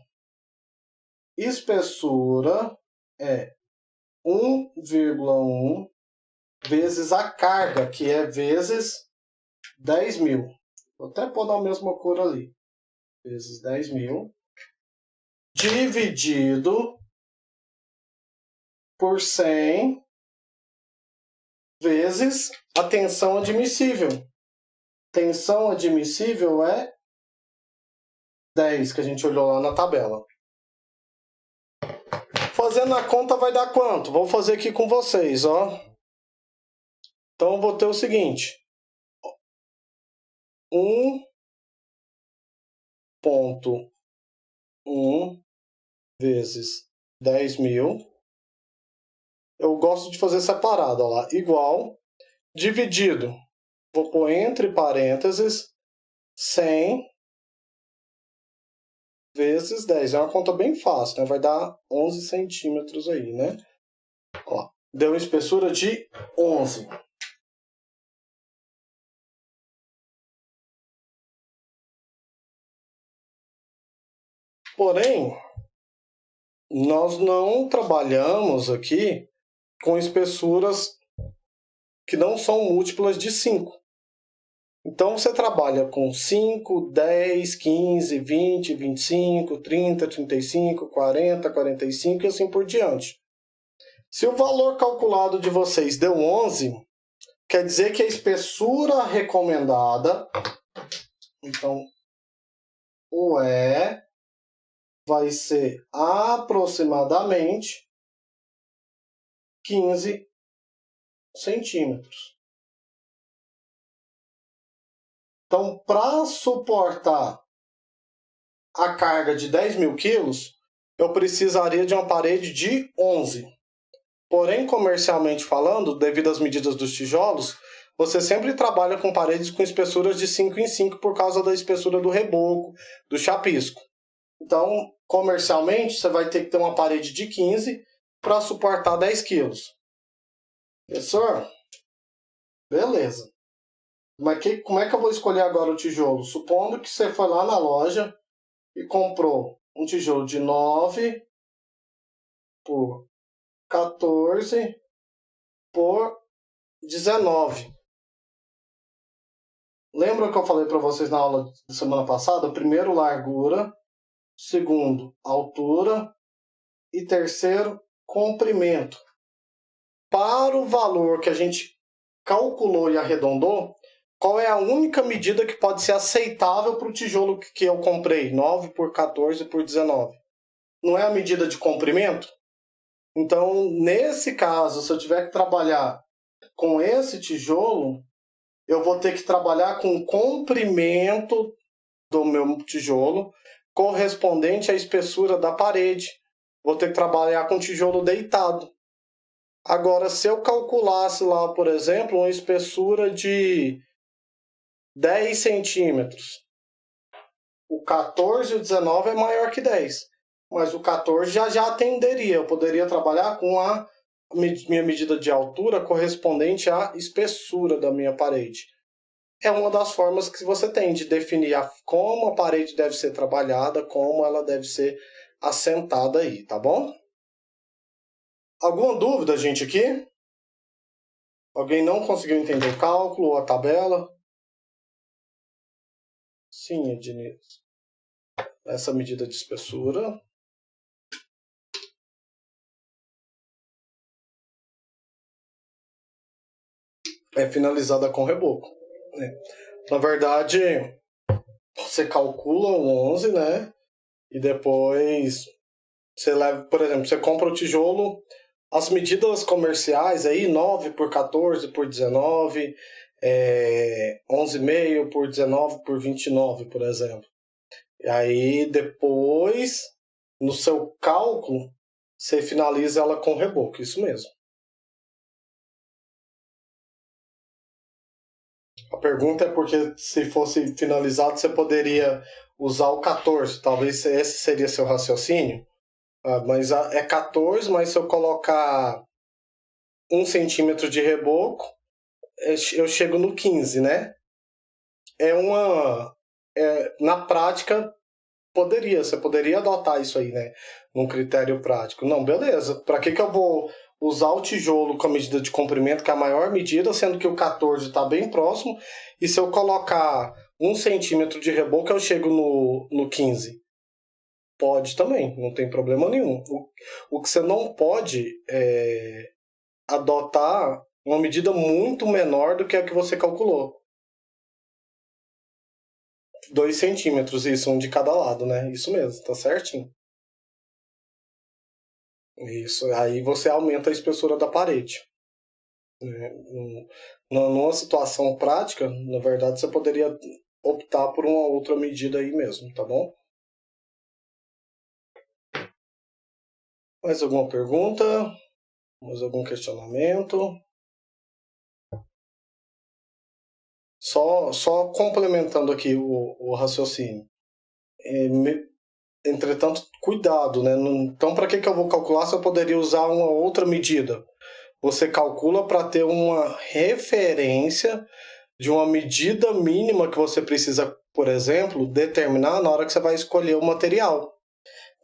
Espessura é 1,1 vezes a carga, que é vezes 10.000. Vou até pôr na mesma cor ali. Vezes 10.000. Dividido por 100 vezes a tensão admissível. Tensão admissível é 10 que a gente olhou lá na tabela. Fazendo a conta vai dar quanto? Vou fazer aqui com vocês, ó. Então eu vou ter o seguinte. 1,1 vezes 10.000. Eu gosto de fazer separado, ó lá. Igual, dividido. Vou pôr entre parênteses 100 vezes 10. É uma conta bem fácil, né? Vai dar 11 centímetros aí, né? Ó, deu uma espessura de 11. Porém, nós não trabalhamos aqui com espessuras que não são múltiplas de 5. Então, você trabalha com 5, 10, 15, 20, 25, 30, 35, 40, 45 e assim por diante. Se o valor calculado de vocês deu 11, quer dizer que a espessura recomendada, então, o E vai ser aproximadamente 15 centímetros. Então, para suportar a carga de 10.000 quilos, eu precisaria de uma parede de 11. Porém, comercialmente falando, devido às medidas dos tijolos, você sempre trabalha com paredes com espessuras de 5 em 5 por causa da espessura do reboco, do chapisco. Então, comercialmente, você vai ter que ter uma parede de 15 para suportar 10 quilos. Professor? Beleza. Mas como é que eu vou escolher agora o tijolo? Supondo que você foi lá na loja e comprou um tijolo de 9 por 14 por 19. Lembra que eu falei para vocês na aula de semana passada? Primeiro, largura. Segundo, altura. E terceiro, comprimento. Para o valor que a gente calculou e arredondou, qual é a única medida que pode ser aceitável para o tijolo que eu comprei? 9 por 14 por 19. Não é a medida de comprimento? Então, nesse caso, se eu tiver que trabalhar com esse tijolo, eu vou ter que trabalhar com o comprimento do meu tijolo correspondente à espessura da parede. Vou ter que trabalhar com tijolo deitado. Agora, se eu calculasse lá, por exemplo, uma espessura de 10 centímetros, o 14 e o 19 é maior que 10. Mas o 14 já atenderia. Eu poderia trabalhar com a minha medida de altura correspondente à espessura da minha parede. É uma das formas que você tem de definir como a parede deve ser trabalhada, como ela deve ser assentada aí, tá bom? Alguma dúvida, gente, aqui? Alguém não conseguiu entender o cálculo ou a tabela? Sim, Ednilson. Essa medida de espessura é finalizada com reboco, né? Na verdade, você calcula o 11, né? E depois você leva, por exemplo, você compra o tijolo, as medidas comerciais aí, 9 por 14 por 19, 11,5 por 19 por 29, por exemplo. E aí depois, no seu cálculo, você finaliza ela com reboco, isso mesmo. A pergunta é porque se fosse finalizado, você poderia usar o 14. Talvez esse seria seu raciocínio. Mas é 14, mas se eu colocar 1 centímetro de reboco, eu chego no 15, né? Na prática, você poderia adotar isso aí, né? Num critério prático. Não, beleza. Para que eu vou usar o tijolo com a medida de comprimento, que é a maior medida, sendo que o 14 está bem próximo, e se eu colocar 1 centímetro de reboco, eu chego no 15? Pode também, não tem problema nenhum. O que você não pode é adotar uma medida muito menor do que a que você calculou. 2 centímetros, isso, um de cada lado, né? Isso mesmo, tá certinho. Isso, aí você aumenta a espessura da parede. Né? Numa situação prática, na verdade, você poderia optar por uma outra medida aí mesmo, tá bom? Mais alguma pergunta? Mais algum questionamento? Só complementando aqui o raciocínio. Entretanto, cuidado, né? Então, para que eu vou calcular se eu poderia usar uma outra medida? Você calcula para ter uma referência de uma medida mínima que você precisa, por exemplo, determinar na hora que você vai escolher o material.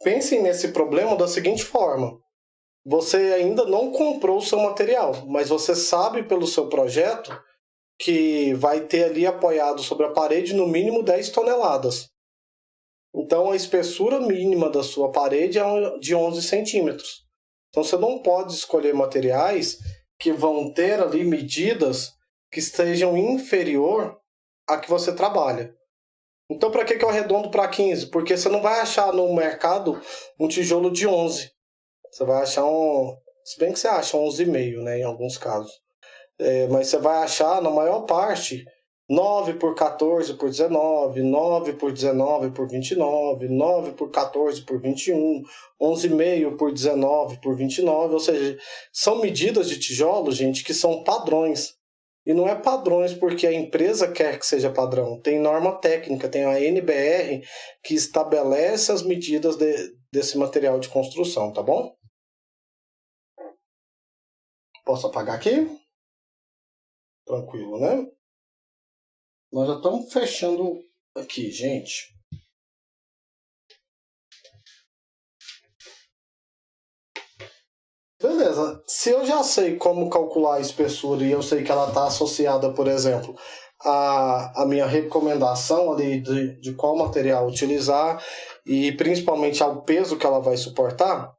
Pensem nesse problema da seguinte forma: você ainda não comprou o seu material, mas você sabe pelo seu projeto que vai ter ali apoiado sobre a parede no mínimo 10 toneladas. Então, a espessura mínima da sua parede é de 11 centímetros. Então, você não pode escolher materiais que vão ter ali medidas que estejam inferior à que você trabalha. Então, para que eu arredondo para 15? Porque você não vai achar no mercado um tijolo de 11. Você vai achar um... Se bem que você acha 11,5, né, em alguns casos. Mas você vai achar, na maior parte, 9 por 14 por 19, 9 por 19 por 29, 9 por 14 por 21, 11,5 por 19 por 29, ou seja, são medidas de tijolos, gente, que são padrões. E não é padrões porque a empresa quer que seja padrão. Tem norma técnica, tem a NBR que estabelece as medidas desse material de construção, tá bom? Posso apagar aqui? Tranquilo, né? Nós já estamos fechando aqui, gente. Beleza. Se eu já sei como calcular a espessura e eu sei que ela está associada, por exemplo, à minha recomendação ali de qual material utilizar e principalmente ao peso que ela vai suportar,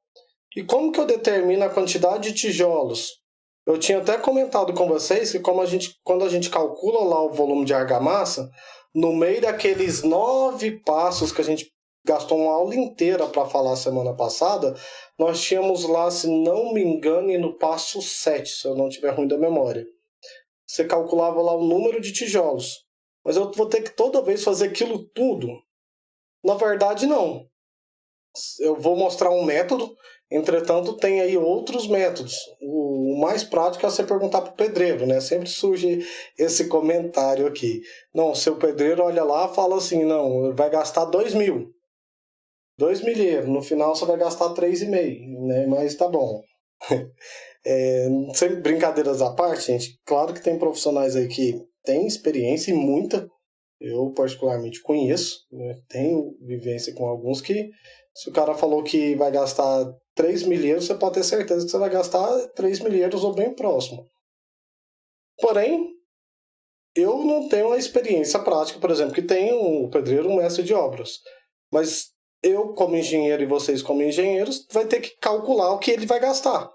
e como que eu determino a quantidade de tijolos? Eu tinha até comentado com vocês que quando a gente calcula lá o volume de argamassa, no meio daqueles 9 passos que a gente gastou uma aula inteira para falar semana passada, nós tínhamos lá, se não me engano, no passo 7, se eu não estiver ruim da memória. Você calculava lá o número de tijolos. Mas eu vou ter que toda vez fazer aquilo tudo? Na verdade, não. Eu vou mostrar um método, entretanto, tem aí outros métodos. O mais prático é você perguntar para o pedreiro, né? Sempre surge esse comentário aqui. Não, seu pedreiro olha lá e fala assim, não, vai gastar 2.000. 2 milheiros, no final você vai gastar 3,5, né? Mas tá bom. Sem brincadeiras à parte, gente, claro que tem profissionais aí que têm experiência e muita, eu particularmente conheço, né? Tenho vivência com alguns que, se o cara falou que vai gastar 3 milheiros, você pode ter certeza que você vai gastar 3 milheiros ou bem próximo. Porém, eu não tenho a experiência prática, por exemplo, que tem um pedreiro, um mestre de obras. Mas eu, como engenheiro, e vocês, como engenheiros, vai ter que calcular o que ele vai gastar.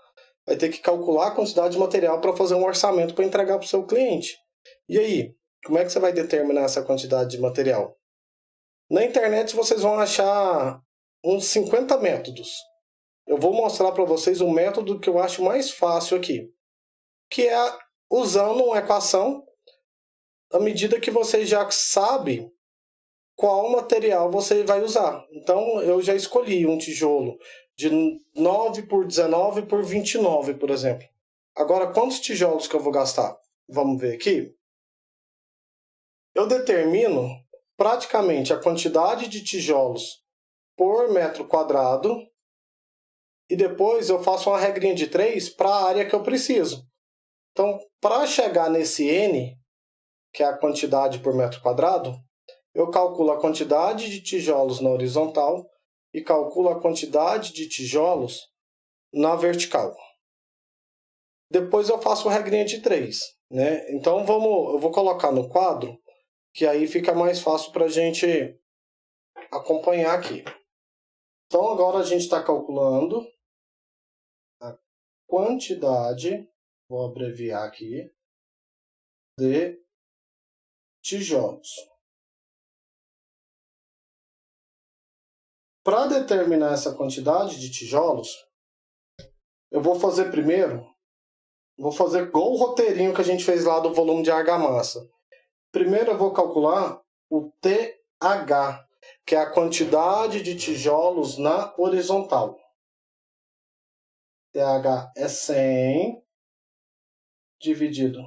Vai ter que calcular a quantidade de material para fazer um orçamento para entregar para o seu cliente. E aí, como é que você vai determinar essa quantidade de material? Na internet vocês vão achar uns 50 métodos. Eu vou mostrar para vocês o método que eu acho mais fácil aqui, que é usando uma equação à medida que você já sabe qual material você vai usar. Então, eu já escolhi um tijolo de 9 por 19 por 29, por exemplo. Agora, quantos tijolos que eu vou gastar? Vamos ver aqui. Eu determino praticamente a quantidade de tijolos por metro quadrado e depois eu faço uma regrinha de 3 para a área que eu preciso. Então, para chegar nesse N, que é a quantidade por metro quadrado, eu calculo a quantidade de tijolos na horizontal e calculo a quantidade de tijolos na vertical. Depois eu faço a regrinha de 3. Né? Então eu vou colocar no quadro, que aí fica mais fácil para a gente acompanhar aqui. Então agora a gente está calculando a quantidade, vou abreviar aqui, de tijolos. Para determinar essa quantidade de tijolos, eu vou fazer primeiro, vou fazer igual o roteirinho que a gente fez lá do volume de argamassa. Primeiro eu vou calcular o TH, que é a quantidade de tijolos na horizontal. TH é 100 dividido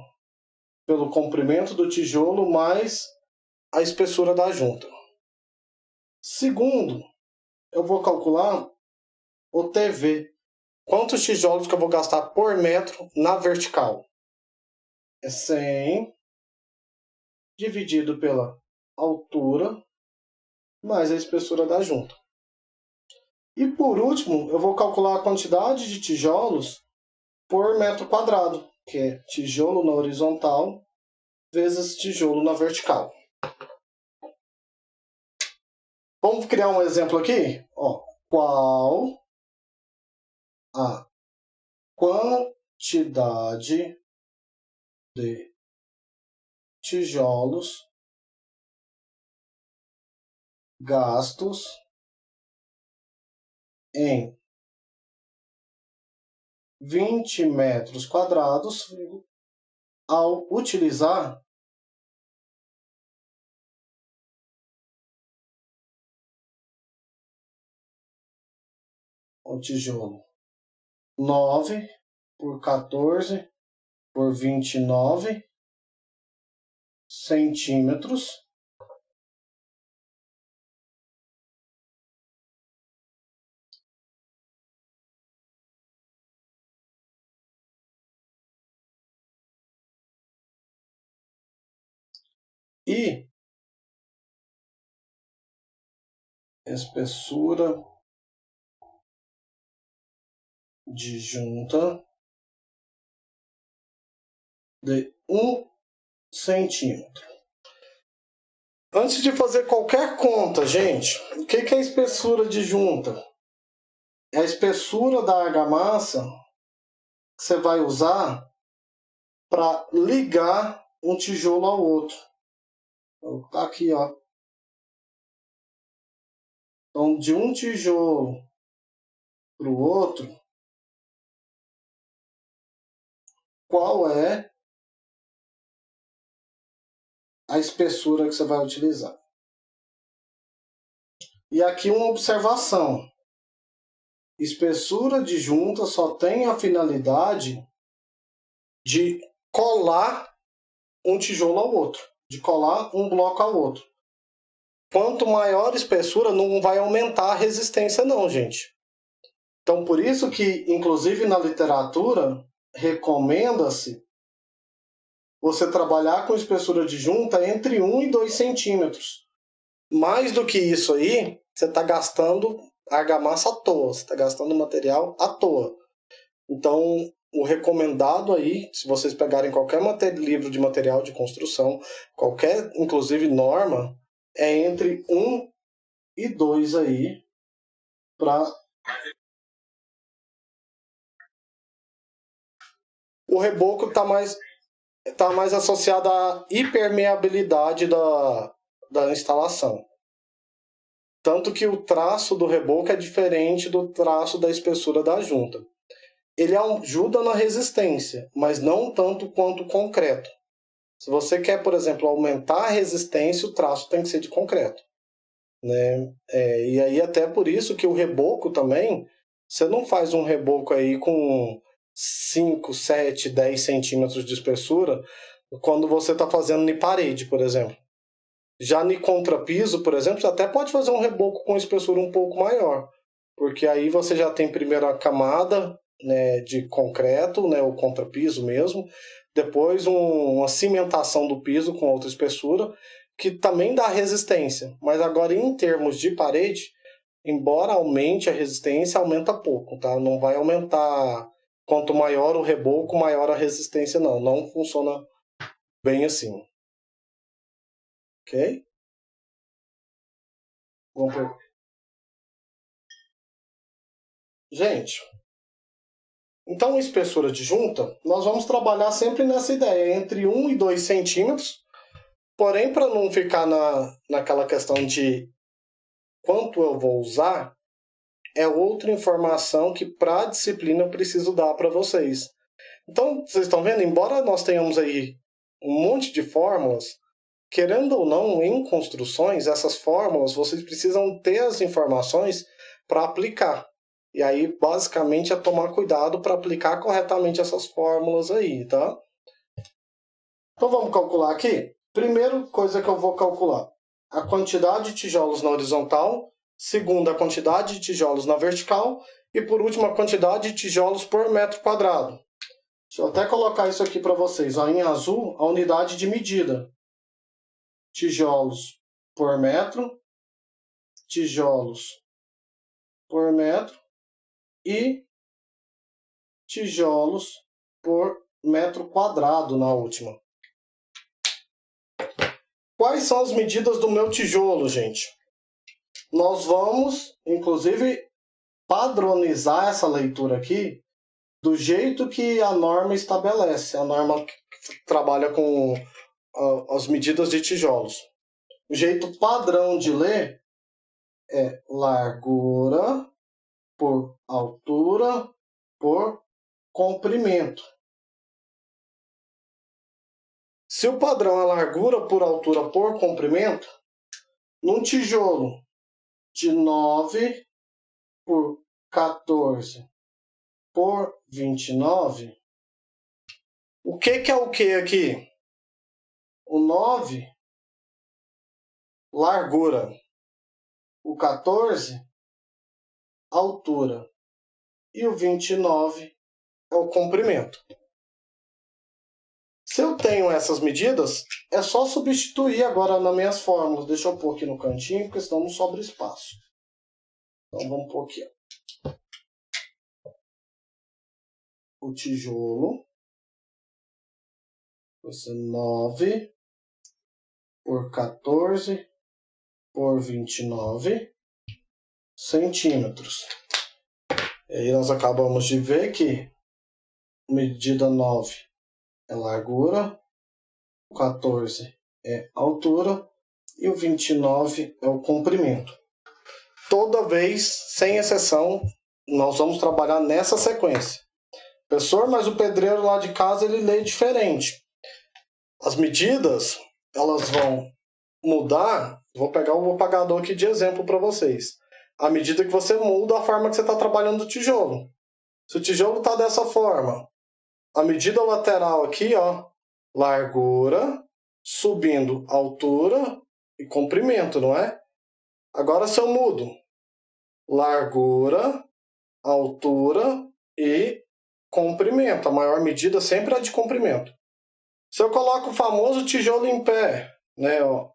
pelo comprimento do tijolo mais a espessura da junta. Segundo, eu vou calcular o TV. Quantos tijolos que eu vou gastar por metro na vertical? É 100 dividido pela altura mais a espessura da junta. E por último, eu vou calcular a quantidade de tijolos por metro quadrado, que é tijolo na horizontal vezes tijolo na vertical. Vamos criar um exemplo aqui? Ó, qual a quantidade de tijolos gastos em 20 metros quadrados ao utilizar o tijolo 9 por 14 por 29 centímetros e espessura de junta de 1 centímetro. Antes de fazer qualquer conta, gente, o que é espessura de junta? É a espessura da argamassa que você vai usar para ligar um tijolo ao outro. Então, tá aqui, ó. Então, de um tijolo para o outro, qual é a espessura que você vai utilizar? E aqui uma observação. Espessura de junta só tem a finalidade de colar um tijolo ao outro, de colar um bloco ao outro. Quanto maior a espessura, não vai aumentar a resistência não, gente. Então, por isso que, inclusive na literatura, recomenda-se você trabalhar com espessura de junta entre 1 e 2 centímetros. Mais do que isso aí, você está gastando argamassa à toa, você está gastando material à toa. Então, o recomendado aí, se vocês pegarem qualquer livro de material de construção, qualquer, inclusive, norma, é entre 1 e 2 aí, para... O reboco está mais associado à impermeabilidade da instalação. Tanto que o traço do reboco é diferente do traço da espessura da junta. Ele ajuda na resistência, mas não tanto quanto o concreto. Se você quer, por exemplo, aumentar a resistência, o traço tem que ser de concreto, né? E aí até por isso que o reboco também, você não faz um reboco aí com 5, 7, 10 centímetros de espessura quando você está fazendo em parede, por exemplo. Já no contrapiso, por exemplo, você até pode fazer um reboco com espessura um pouco maior, porque aí você já tem primeiro a camada, né, de concreto, né, o contrapiso mesmo, depois uma cimentação do piso com outra espessura, que também dá resistência. Mas agora, em termos de parede, embora aumente a resistência, aumenta pouco, tá? Não vai aumentar. Quanto maior o reboco, maior a resistência, não. Não funciona bem assim. Ok? Vamos ver. Gente, então espessura de junta, nós vamos trabalhar sempre nessa ideia, entre 1 e 2 centímetros, porém para não ficar naquela questão de quanto eu vou usar, é outra informação que para a disciplina eu preciso dar para vocês. Então, vocês estão vendo? Embora nós tenhamos aí um monte de fórmulas, querendo ou não, em construções, essas fórmulas, vocês precisam ter as informações para aplicar. E aí, basicamente, é tomar cuidado para aplicar corretamente essas fórmulas aí, tá? Então, vamos calcular aqui? Primeira coisa que eu vou calcular, a quantidade de tijolos na horizontal, segundo, a quantidade de tijolos na vertical, e por último, a quantidade de tijolos por metro quadrado. Deixa eu até colocar isso aqui para vocês. Ó, em azul, a unidade de medida. Tijolos por metro, tijolos por metro e tijolos por metro quadrado na última. Quais são as medidas do meu tijolo, gente? Nós vamos, inclusive, padronizar essa leitura aqui do jeito que a norma estabelece. A norma que trabalha com as medidas de tijolos. O jeito padrão de ler é largura por altura por comprimento. Se o padrão é largura por altura por comprimento, num tijolo de 9 por 14 por 29, o que é o que aqui? O 9, largura. O 14, altura. E o 29 é o comprimento. Se eu tenho essas medidas, é só substituir agora nas minhas fórmulas. Deixa eu pôr aqui no cantinho, porque senão não sobra espaço. Então vamos pôr aqui. O tijolo vai ser 9 por 14 por 29 centímetros. E aí nós acabamos de ver que medida 9 é largura, o 14 é altura e o 29 é o comprimento. Toda vez, sem exceção, nós vamos trabalhar nessa sequência. Professor, mas o pedreiro lá de casa ele lê diferente. As medidas, elas vão mudar. Vou pegar o apagador aqui de exemplo para vocês. À medida que você muda a forma que você está trabalhando o tijolo. Se o tijolo está dessa forma, a medida lateral aqui, ó, largura, subindo altura e comprimento, não é? Agora se eu mudo largura, altura e comprimento. A maior medida sempre é de comprimento. Se eu coloco o famoso tijolo em pé, né, ó,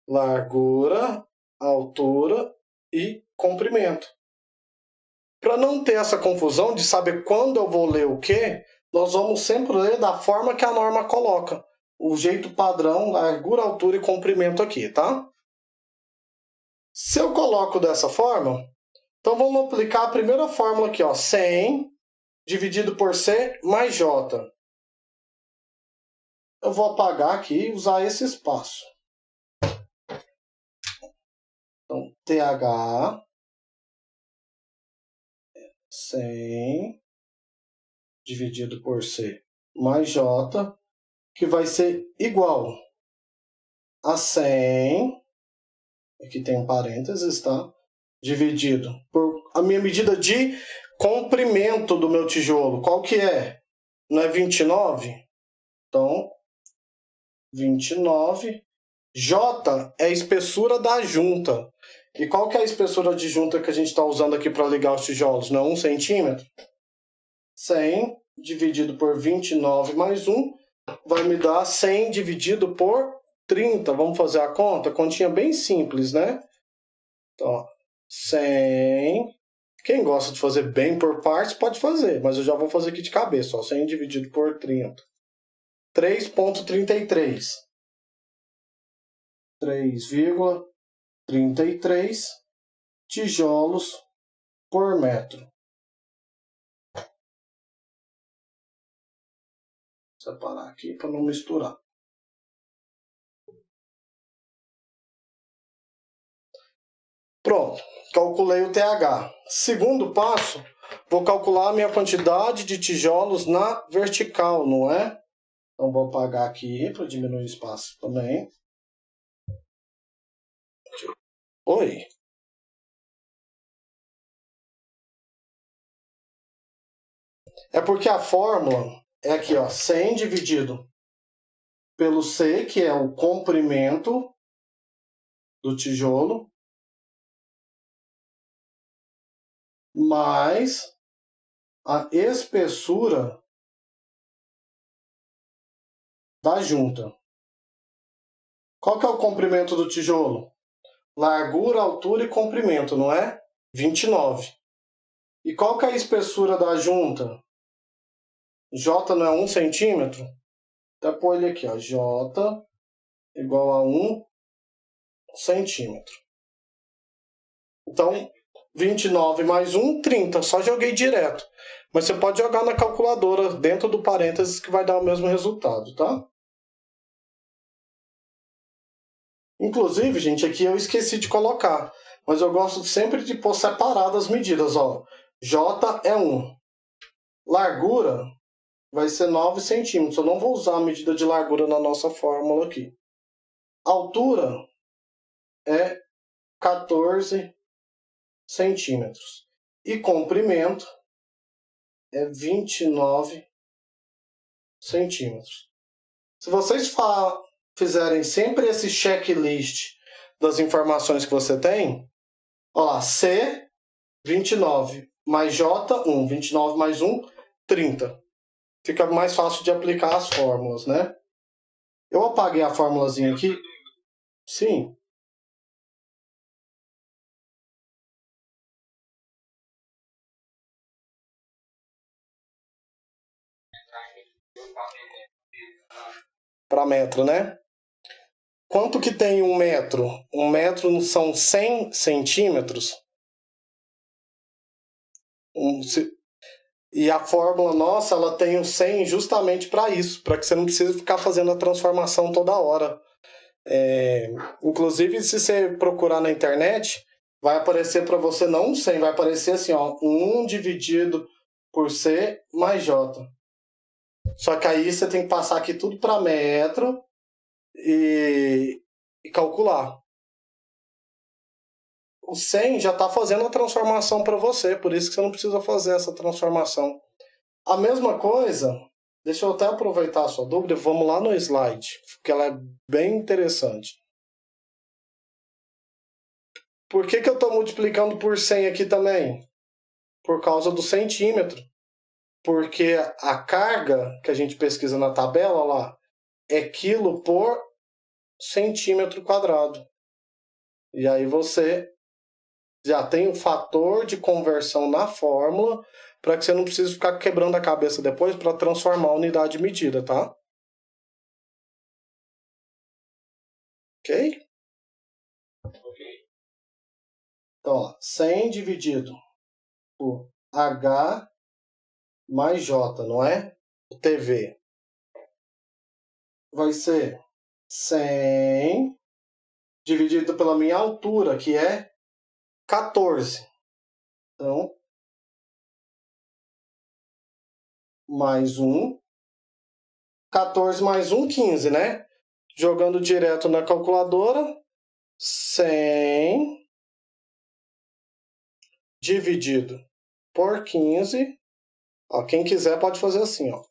largura, altura e comprimento. Para não ter essa confusão de saber quando eu vou ler o que, nós vamos sempre ler da forma que a norma coloca. O jeito padrão, largura, altura e comprimento aqui, tá? Se eu coloco dessa forma, então vamos aplicar a primeira fórmula aqui, ó, 100 dividido por C mais J. Eu vou apagar aqui e usar esse espaço. Então, TH 100 dividido por C mais J, que vai ser igual a 100, aqui tem um parênteses, tá? Dividido por a minha medida de comprimento do meu tijolo. Qual que é? Não é 29? Então, 29. J é a espessura da junta. E qual que é a espessura de junta que a gente está usando aqui para ligar os tijolos? Não é 1 centímetro? 100 dividido por 29 mais 1 vai me dar 100 dividido por 30. Vamos fazer a conta? Continha bem simples, né? Então, 100. Quem gosta de fazer bem por partes pode fazer, mas eu já vou fazer aqui de cabeça. Ó, 100 dividido por 30. 3,33. 3,33 tijolos por metro. Vou separar aqui para não misturar. Pronto, calculei o TH. Segundo passo, vou calcular a minha quantidade de tijolos na vertical, não é? Então vou apagar aqui para diminuir o espaço também. Oi. É porque a fórmula é aqui, ó, 100 dividido pelo C, que é o comprimento do tijolo, mais a espessura da junta. Qual que é o comprimento do tijolo? Largura, altura e comprimento, não é? 29. E qual que é a espessura da junta? J não é 1 centímetro? Então, põe ele aqui, ó, J igual a 1 centímetro. Então, 29 mais 1, 30. Só joguei direto. Mas você pode jogar na calculadora dentro do parênteses que vai dar o mesmo resultado, tá? Inclusive, gente, aqui eu esqueci de colocar. Mas eu gosto sempre de pôr separado as medidas, ó. J é 1. Largura vai ser 9 centímetros. Eu não vou usar a medida de largura na nossa fórmula aqui. Altura é 14 centímetros. E comprimento é 29 centímetros. Se vocês fizerem sempre esse checklist das informações que você tem, ó lá, C, 29, mais J, 1. 29 mais 1, 30. Fica mais fácil de aplicar as fórmulas, né? Eu apaguei a fórmulazinha aqui. Sim. Para metro, né? Quanto que tem um metro? Um metro são 100 centímetros. E a fórmula nossa, ela tem o 100 justamente para isso, para que você não precise ficar fazendo a transformação toda hora. Inclusive, se você procurar na internet, vai aparecer para você não 100, vai aparecer assim, ó, 1 dividido por C mais J. Só que aí você tem que passar aqui tudo para metro e calcular. O 100 já está fazendo a transformação para você, por isso que você não precisa fazer essa transformação. A mesma coisa, deixa eu até aproveitar a sua dúvida, vamos lá no slide, que ela é bem interessante. Por que eu estou multiplicando por 100 aqui também? Por causa do centímetro. Porque a carga que a gente pesquisa na tabela lá é quilo por centímetro quadrado. E aí você já tem o fator de conversão na fórmula para que você não precise ficar quebrando a cabeça depois para transformar a unidade de medida, tá? Ok? Então, ó, 100 dividido por H mais J, não é? O TV. Vai ser 100 dividido pela minha altura, que é 14. Então, mais 1. 14 mais 1, 15, né? Jogando direto na calculadora, 100 dividido por 15. Ó, quem quiser pode fazer assim, ó.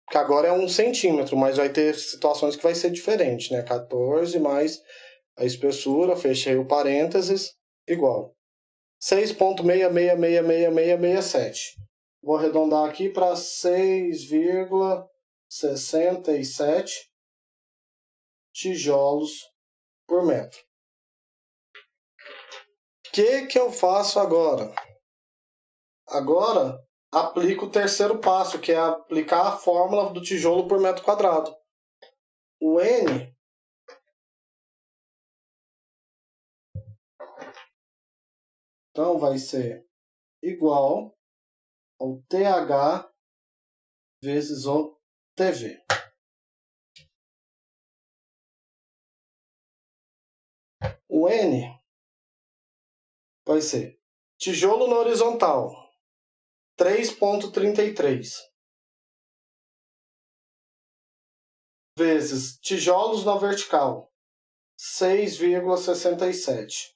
Que agora é 1 centímetro, mas vai ter situações que vai ser diferente, né? 14 mais a espessura, fechei o parênteses, igual. 6,666667. Vou arredondar aqui para 6,67 tijolos por metro. O que eu faço agora? Agora, aplico o terceiro passo, que é aplicar a fórmula do tijolo por metro quadrado. O N então vai ser igual ao TH vezes o TV. O N vai ser tijolo na horizontal, 3,33. Vezes tijolos na vertical, 6,67.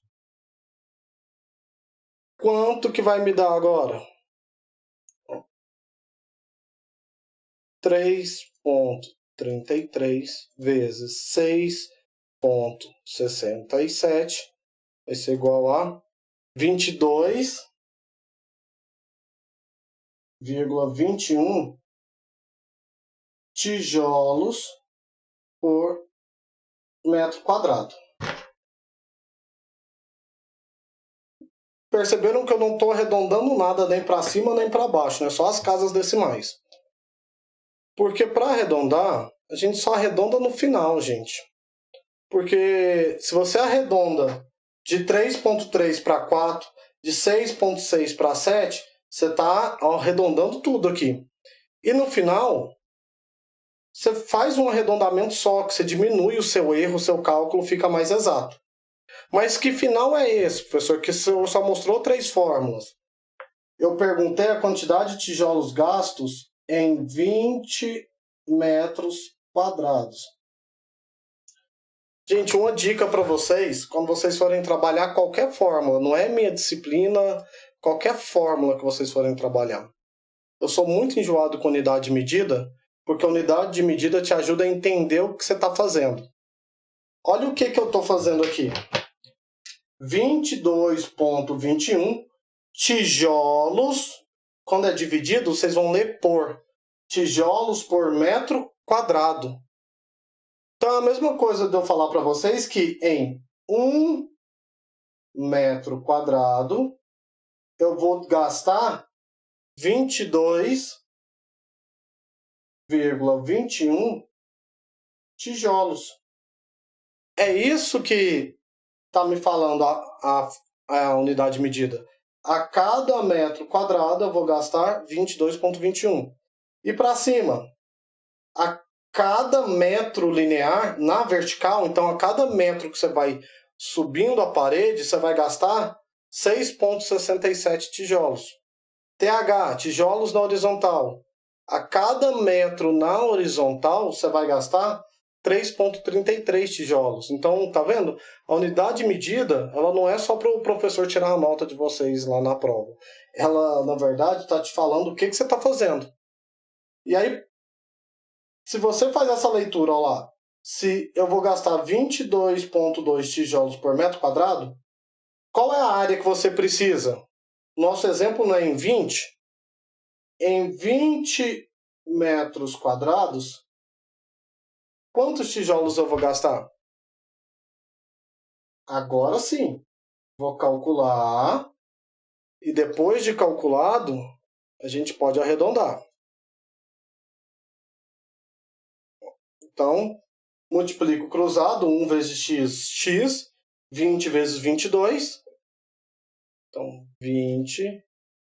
Quanto que vai me dar agora? 3,33 vezes 6,67 vai ser igual a 22,21 tijolos por metro quadrado. Perceberam que eu não estou arredondando nada nem para cima nem para baixo, né? Só as casas decimais. Porque para arredondar, a gente só arredonda no final, gente. Porque se você arredonda de 3,3 para 4, de 6,6 para 7, você está arredondando tudo aqui. E no final, você faz um arredondamento só, que você diminui o seu erro, o seu cálculo fica mais exato. Mas que final é esse, professor? Que só mostrou 3 fórmulas. Eu perguntei a quantidade de tijolos gastos em 20 metros quadrados. Gente, uma dica para vocês, quando vocês forem trabalhar qualquer fórmula, não é minha disciplina, qualquer fórmula que vocês forem trabalhar. Eu sou muito enjoado com unidade de medida, porque a unidade de medida te ajuda a entender o que você está fazendo. Olha o que eu estou fazendo aqui. 22,21 tijolos, quando é dividido, vocês vão ler por tijolos por metro quadrado. Então é a mesma coisa de eu falar para vocês que em 1 metro quadrado eu vou gastar 22,21 tijolos. É isso que está me falando a unidade de medida. A cada metro quadrado eu vou gastar 22,21. E para cima, a cada metro linear na vertical, então a cada metro que você vai subindo a parede, você vai gastar 6,67 tijolos. TH, tijolos na horizontal. A cada metro na horizontal, você vai gastar 3,33 tijolos. Então, tá vendo? A unidade de medida, ela não é só para o professor tirar a nota de vocês lá na prova. Ela, na verdade, está te falando o que você está fazendo. E aí, se você faz essa leitura, ó lá, se eu vou gastar 22,2 tijolos por metro quadrado, qual é a área que você precisa? Nosso exemplo não é em 20? Em 20 metros quadrados, quantos tijolos eu vou gastar? Agora sim, vou calcular e depois de calculado, a gente pode arredondar. Então, multiplico cruzado, 1 vezes x, x, 20 vezes 22. Então, 20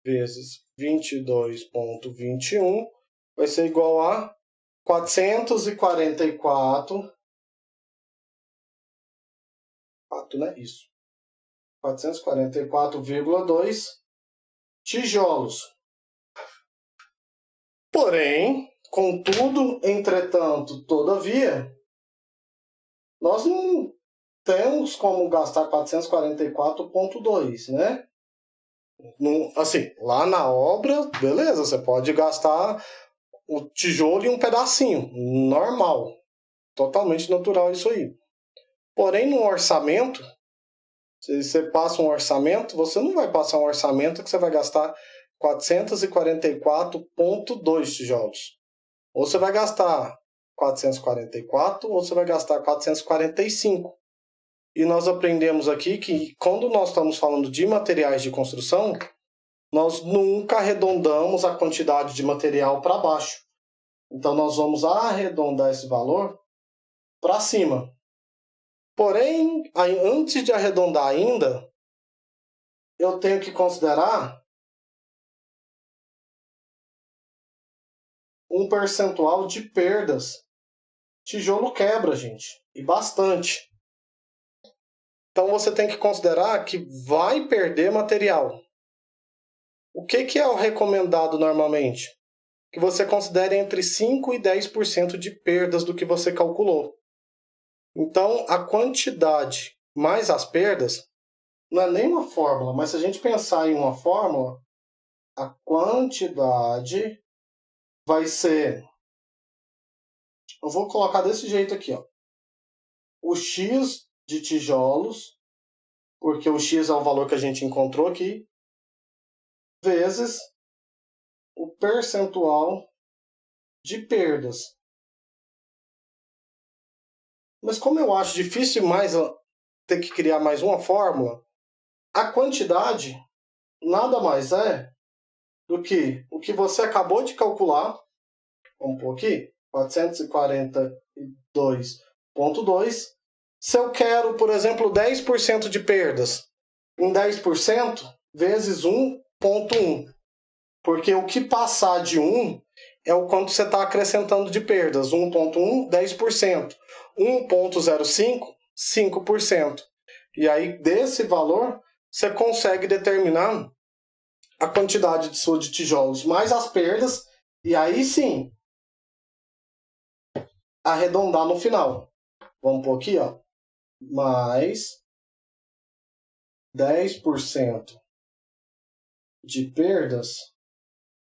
vezes 22,21 vai ser igual a 444, né? Isso. 444,2 tijolos. Porém, contudo, entretanto, todavia, nós não temos como gastar 444,2, né? Assim, lá na obra, beleza, você pode gastar o tijolo e um pedacinho, normal, totalmente natural isso aí. Porém, no orçamento, se você passa um orçamento, você não vai passar um orçamento que você vai gastar 444,2 tijolos. Ou você vai gastar 444 ou você vai gastar 445. E nós aprendemos aqui que quando nós estamos falando de materiais de construção, nós nunca arredondamos a quantidade de material para baixo. Então nós vamos arredondar esse valor para cima. Porém, antes de arredondar ainda, eu tenho que considerar um percentual de perdas. Tijolo quebra, gente, e bastante. Então você tem que considerar que vai perder material. O que é o recomendado normalmente? Que você considere entre 5% e 10% de perdas do que você calculou. Então, a quantidade mais as perdas não é nem uma fórmula, mas se a gente pensar em uma fórmula, a quantidade vai ser... Eu vou colocar desse jeito aqui, ó. O X de tijolos, porque o X é o valor que a gente encontrou aqui, vezes o percentual de perdas. Mas como eu acho difícil demais ter que criar mais uma fórmula, a quantidade nada mais é do que o que você acabou de calcular. Vamos pôr aqui, 442,2. Se eu quero, por exemplo, 10% de perdas, em 10% vezes 1,1. Porque o que passar de 1 é o quanto você está acrescentando de perdas. 1,1, 10%. 1,05, 5%. E aí, desse valor, você consegue determinar a quantidade de tijolos mais as perdas. E aí sim, arredondar no final. Vamos pôr aqui, ó. Mais 10% de perdas.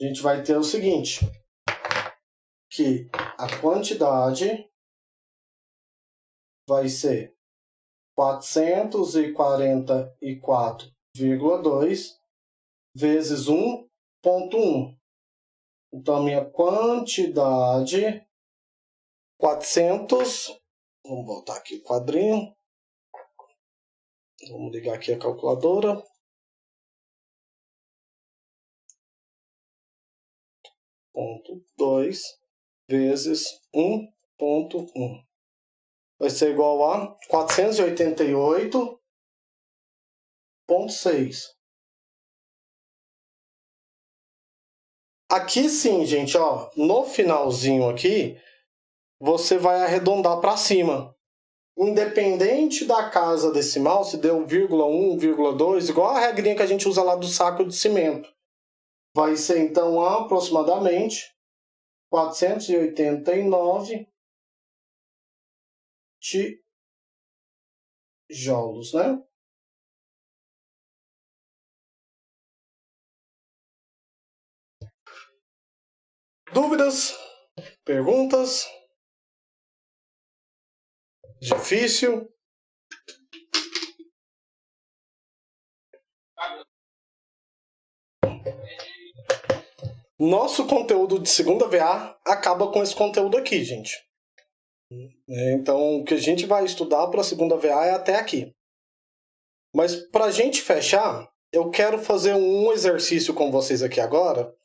A gente vai ter o seguinte, que a quantidade vai ser 444,2 vezes 1,1. Então, a minha quantidade, 400, vamos botar aqui o quadrinho, vamos ligar aqui a calculadora, ponto 2 vezes 1,1. Vai ser igual a 488,6. Aqui sim, gente, ó, no finalzinho aqui, você vai arredondar para cima. Independente da casa decimal, se deu 1,1, 1,2, igual a regrinha que a gente usa lá do saco de cimento. Vai ser, então, aproximadamente 489 tijolos, né? Dúvidas? Perguntas? Difícil? Nosso conteúdo de segunda VA acaba com esse conteúdo aqui, gente. Então, o que a gente vai estudar para a segunda VA é até aqui. Mas para a gente fechar, eu quero fazer um exercício com vocês aqui agora,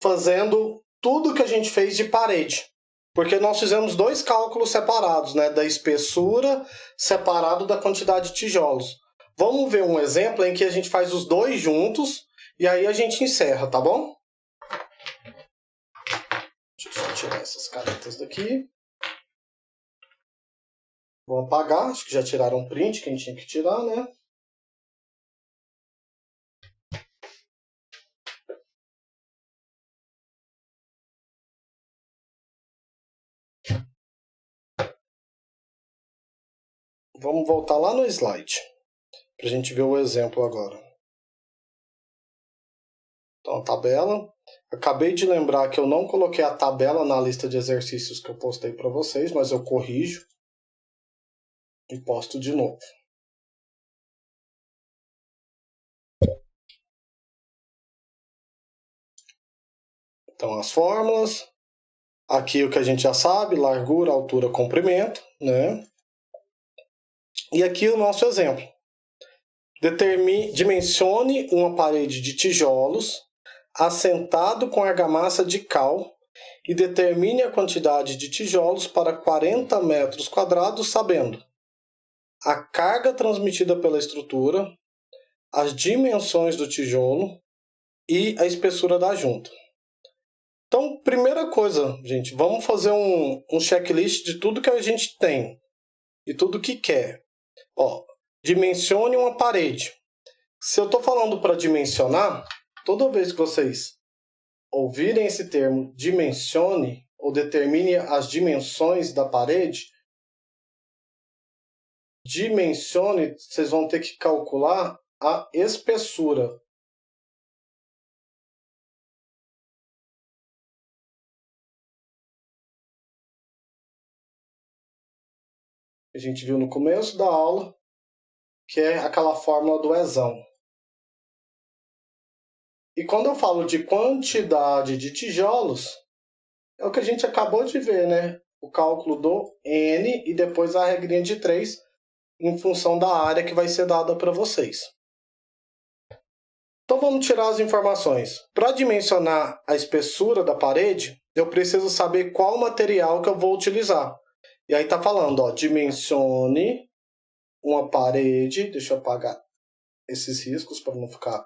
fazendo tudo que a gente fez de parede. Porque nós fizemos dois cálculos separados, né? Da espessura separado da quantidade de tijolos. Vamos ver um exemplo em que a gente faz os dois juntos e aí a gente encerra, tá bom? Deixa eu só tirar essas canetas daqui. Vou apagar, acho que já tiraram um print, quem tinha que tirar, né? Vamos voltar lá no slide, para a gente ver o exemplo agora. Então, a tabela. Acabei de lembrar que eu não coloquei a tabela na lista de exercícios que eu postei para vocês, mas eu corrijo e posto de novo. Então, as fórmulas. Aqui o que a gente já sabe, largura, altura, comprimento, né? E aqui o nosso exemplo. Dimensione uma parede de tijolos assentado com argamassa de cal e determine a quantidade de tijolos para 40 metros quadrados, sabendo a carga transmitida pela estrutura, as dimensões do tijolo e a espessura da junta. Então, primeira coisa, gente, vamos fazer um checklist de tudo que a gente tem e tudo que quer. Ó, dimensione uma parede. Se eu estou falando para dimensionar, toda vez que vocês ouvirem esse termo dimensione ou determine as dimensões da parede, dimensione, vocês vão ter que calcular a espessura. A gente viu no começo da aula, que é aquela fórmula do Ezão. E quando eu falo de quantidade de tijolos, é o que a gente acabou de ver, né? O cálculo do N e depois a regrinha de 3 em função da área que vai ser dada para vocês. Então vamos tirar as informações. Para dimensionar a espessura da parede, eu preciso saber qual material que eu vou utilizar. E aí está falando, ó, dimensione uma parede. Deixa eu apagar esses riscos para não ficar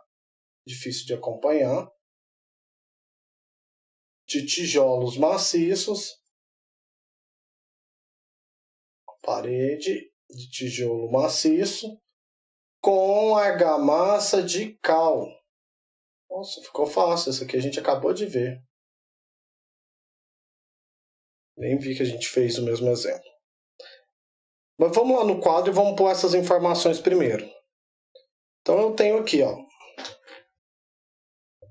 difícil de acompanhar. De tijolos maciços. Parede de tijolo maciço com argamassa de cal. Nossa, ficou fácil. Isso aqui a gente acabou de ver. Nem vi que a gente fez o mesmo exemplo. Mas vamos lá no quadro e vamos pôr essas informações primeiro. Então eu tenho aqui, ó.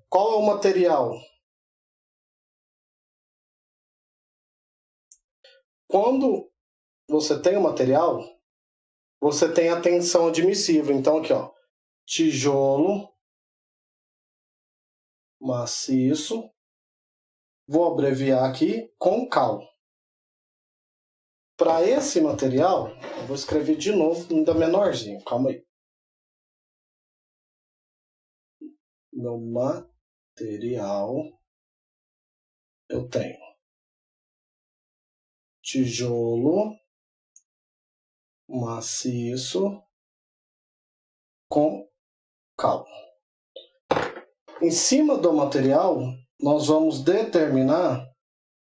Qual é o material? Quando você tem o material, você tem a tensão admissível. Então aqui, ó, tijolo maciço, vou abreviar aqui com cal. Para esse material, eu vou escrever de novo, ainda menorzinho, calma aí. No material, eu tenho tijolo maciço com cal. Em cima do material, nós vamos determinar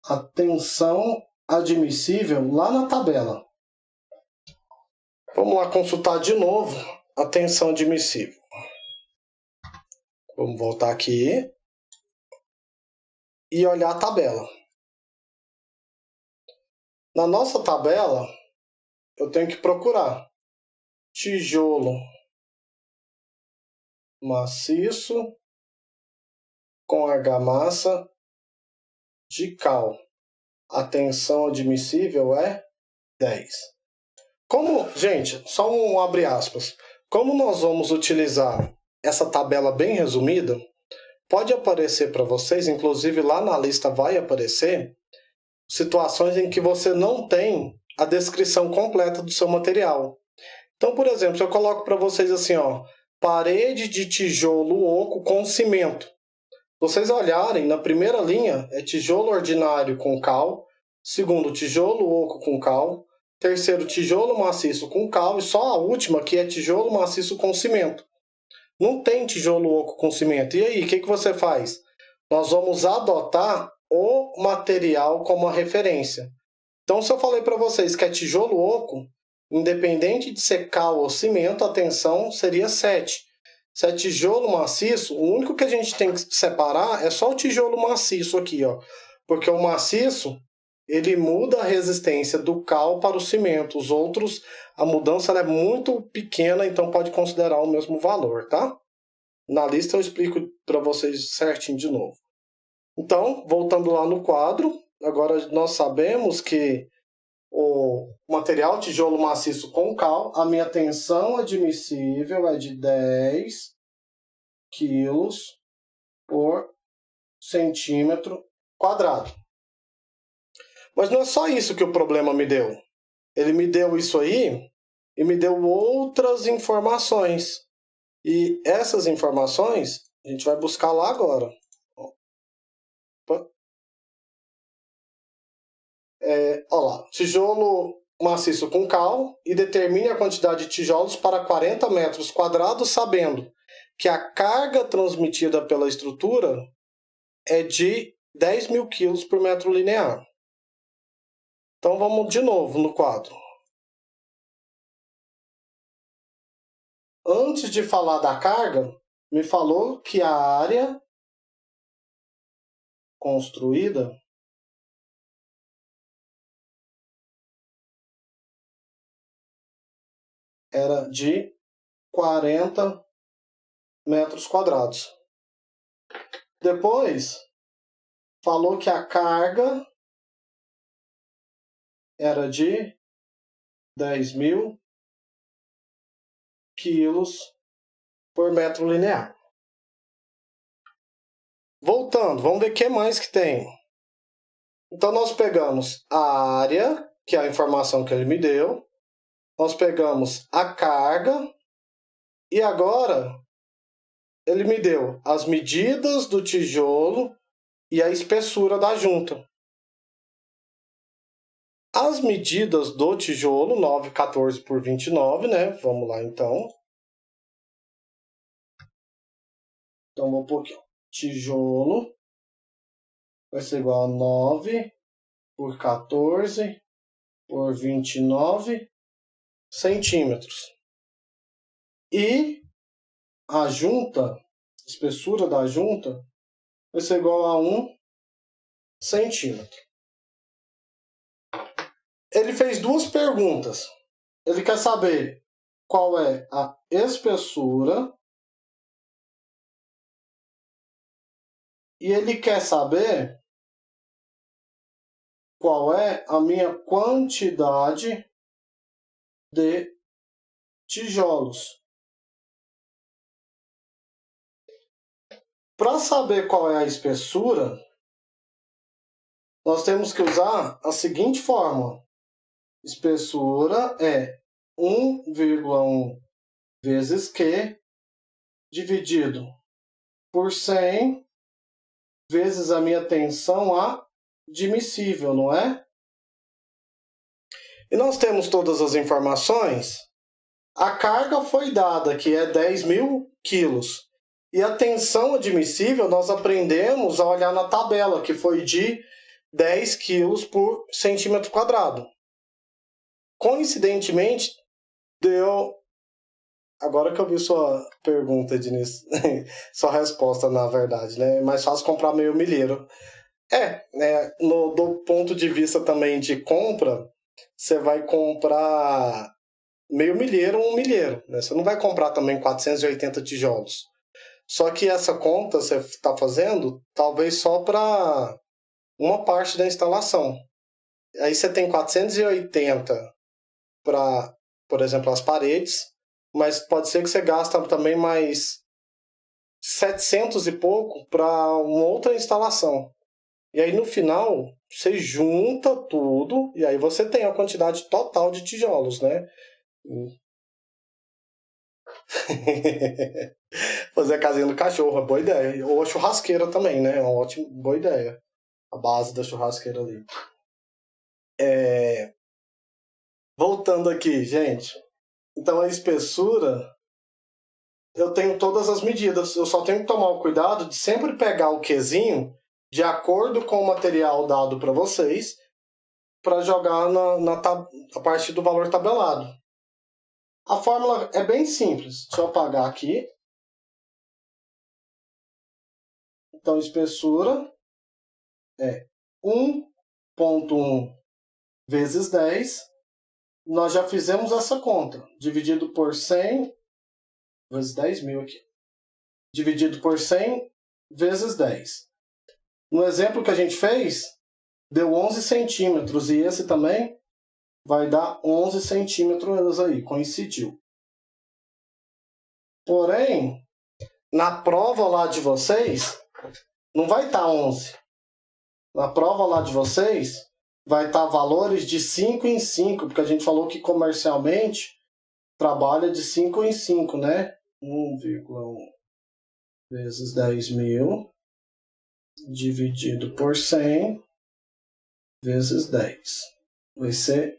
a tensão admissível lá na tabela. Vamos lá consultar de novo a tensão admissível. Vamos voltar aqui e olhar a tabela. Na nossa tabela, eu tenho que procurar tijolo maciço com argamassa de cal. A tensão admissível é 10. Como, gente, só um abre aspas. Como nós vamos utilizar essa tabela bem resumida, pode aparecer para vocês, inclusive lá na lista vai aparecer, situações em que você não tem a descrição completa do seu material. Então, por exemplo, se eu coloco para vocês assim, ó, parede de tijolo oco com cimento. Vocês olharem, na primeira linha é tijolo ordinário com cal, segundo, tijolo oco com cal, terceiro, tijolo maciço com cal e só a última que é tijolo maciço com cimento. Não tem tijolo oco com cimento. E aí, o que você faz? Nós vamos adotar o material como a referência. Então, se eu falei para vocês que é tijolo oco, independente de ser cal ou cimento, a tensão seria 7. Se é tijolo maciço, o único que a gente tem que separar é só o tijolo maciço aqui, ó. Porque o maciço, ele muda a resistência do cal para o cimento. Os outros, a mudança é muito pequena, então pode considerar o mesmo valor, tá? Na lista eu explico para vocês certinho de novo. Então, voltando lá no quadro, agora nós sabemos que o material tijolo maciço com cal, a minha tensão admissível é de 10 quilos por centímetro quadrado. Mas não é só isso que o problema me deu. Ele me deu isso aí e me deu outras informações. E essas informações a gente vai buscar lá agora. Olha lá, tijolo maciço com cal e determine a quantidade de tijolos para 40 metros quadrados, sabendo que a carga transmitida pela estrutura é de 10.000 quilos por metro linear. Então vamos de novo no quadro. antes de falar da carga, me falou que a área construída era de 40 metros quadrados. Depois, falou que a carga era de 10.000 quilos por metro linear. Voltando, vamos ver o que mais que tem. Então, nós pegamos a área, que é a informação que ele me deu. Nós pegamos a carga. E agora, ele me deu as medidas do tijolo e a espessura da junta. As medidas do tijolo, 9,14 por 29, né? Vamos lá, então. Então, vou pôr aqui, ó. Tijolo vai ser igual a 9 por 14 por 29 centímetros. E a junta, a espessura da junta, vai ser igual a 1 centímetro. Ele fez duas perguntas. Ele quer saber qual é a espessura e ele quer saber qual é a minha quantidade de tijolos. Para saber qual é a espessura, nós temos que usar a seguinte fórmula. Espessura é 1,1 vezes Q dividido por 100 vezes a minha tensão admissível, não é? E nós temos todas as informações. A carga foi dada, que é 10.000 quilos. E a tensão admissível, nós aprendemos a olhar na tabela, que foi de 10 quilos por centímetro quadrado. Coincidentemente, deu... Agora que eu vi sua pergunta, Diniz, sua resposta, na verdade, né? É mais fácil comprar meio milheiro. Do ponto de vista também de compra, você vai comprar meio milheiro ou um milheiro, né? Você não vai comprar também 480 tijolos. Só que essa conta você está fazendo talvez só para uma parte da instalação. Aí você tem 480 para, por exemplo, as paredes, mas pode ser que você gasta também mais 700 e pouco para uma outra instalação. E aí no final você junta tudo e aí você tem a quantidade total de tijolos, né? Fazer a casinha do cachorro, é boa ideia. Ou a churrasqueira também, né? É uma ótima, boa ideia. A base da churrasqueira ali. Voltando aqui, gente. Então a espessura, eu tenho todas as medidas. Eu só tenho que tomar o cuidado de sempre pegar o Qzinho de acordo com o material dado para vocês para jogar a partir do valor tabelado. A fórmula é bem simples. Deixa eu apagar aqui. Então, espessura é 1,1 vezes 10. Nós já fizemos essa conta. Dividido por 100 vezes 10.000 aqui. Dividido por 100 vezes 10. No exemplo que a gente fez, deu 11 centímetros. E esse também vai dar 11 centímetros aí. Coincidiu. Porém, na prova lá de vocês, não vai estar 11. Na prova lá de vocês, vai estar valores de 5 em 5, porque a gente falou que comercialmente trabalha de 5 em 5, né? 1,1 vezes 10.000 dividido por 100 vezes 10. Vai ser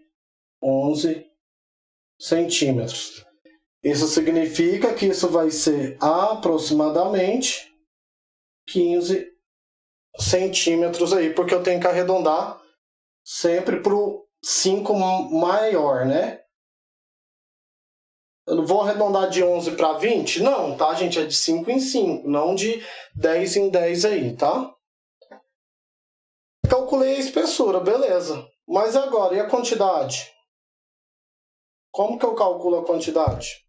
11 centímetros. Isso significa que isso vai ser aproximadamente 15 centímetros aí, porque eu tenho que arredondar sempre para o 5 maior, né? Eu não vou arredondar de 11 para 20? Não, tá, gente? É de 5 em 5, não de 10 em 10 aí, tá? Calculei a espessura, beleza. Mas agora, e a quantidade? Como que eu calculo a quantidade?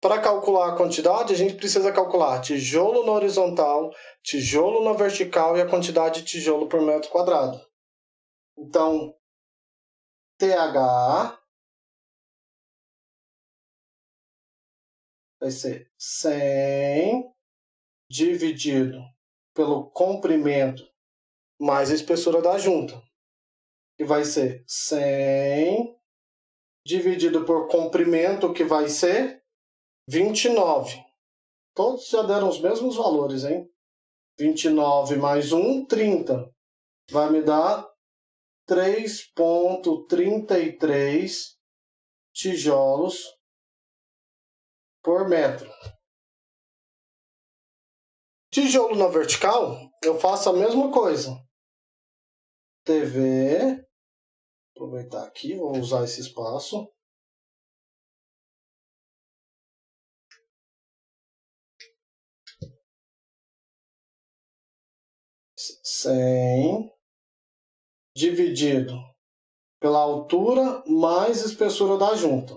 Para calcular a quantidade, a gente precisa calcular tijolo na horizontal, tijolo na vertical e a quantidade de tijolo por metro quadrado. Então, TH vai ser 100 dividido pelo comprimento mais a espessura da junta, que vai ser 100 dividido por comprimento, que vai ser 29. Todos já deram os mesmos valores, hein? 29 mais 1, 30. Vai me dar 3,33 tijolos por metro. Tijolo na vertical, eu faço a mesma coisa. TV, aproveitar aqui, vou usar esse espaço. Dividido pela altura mais espessura da junta.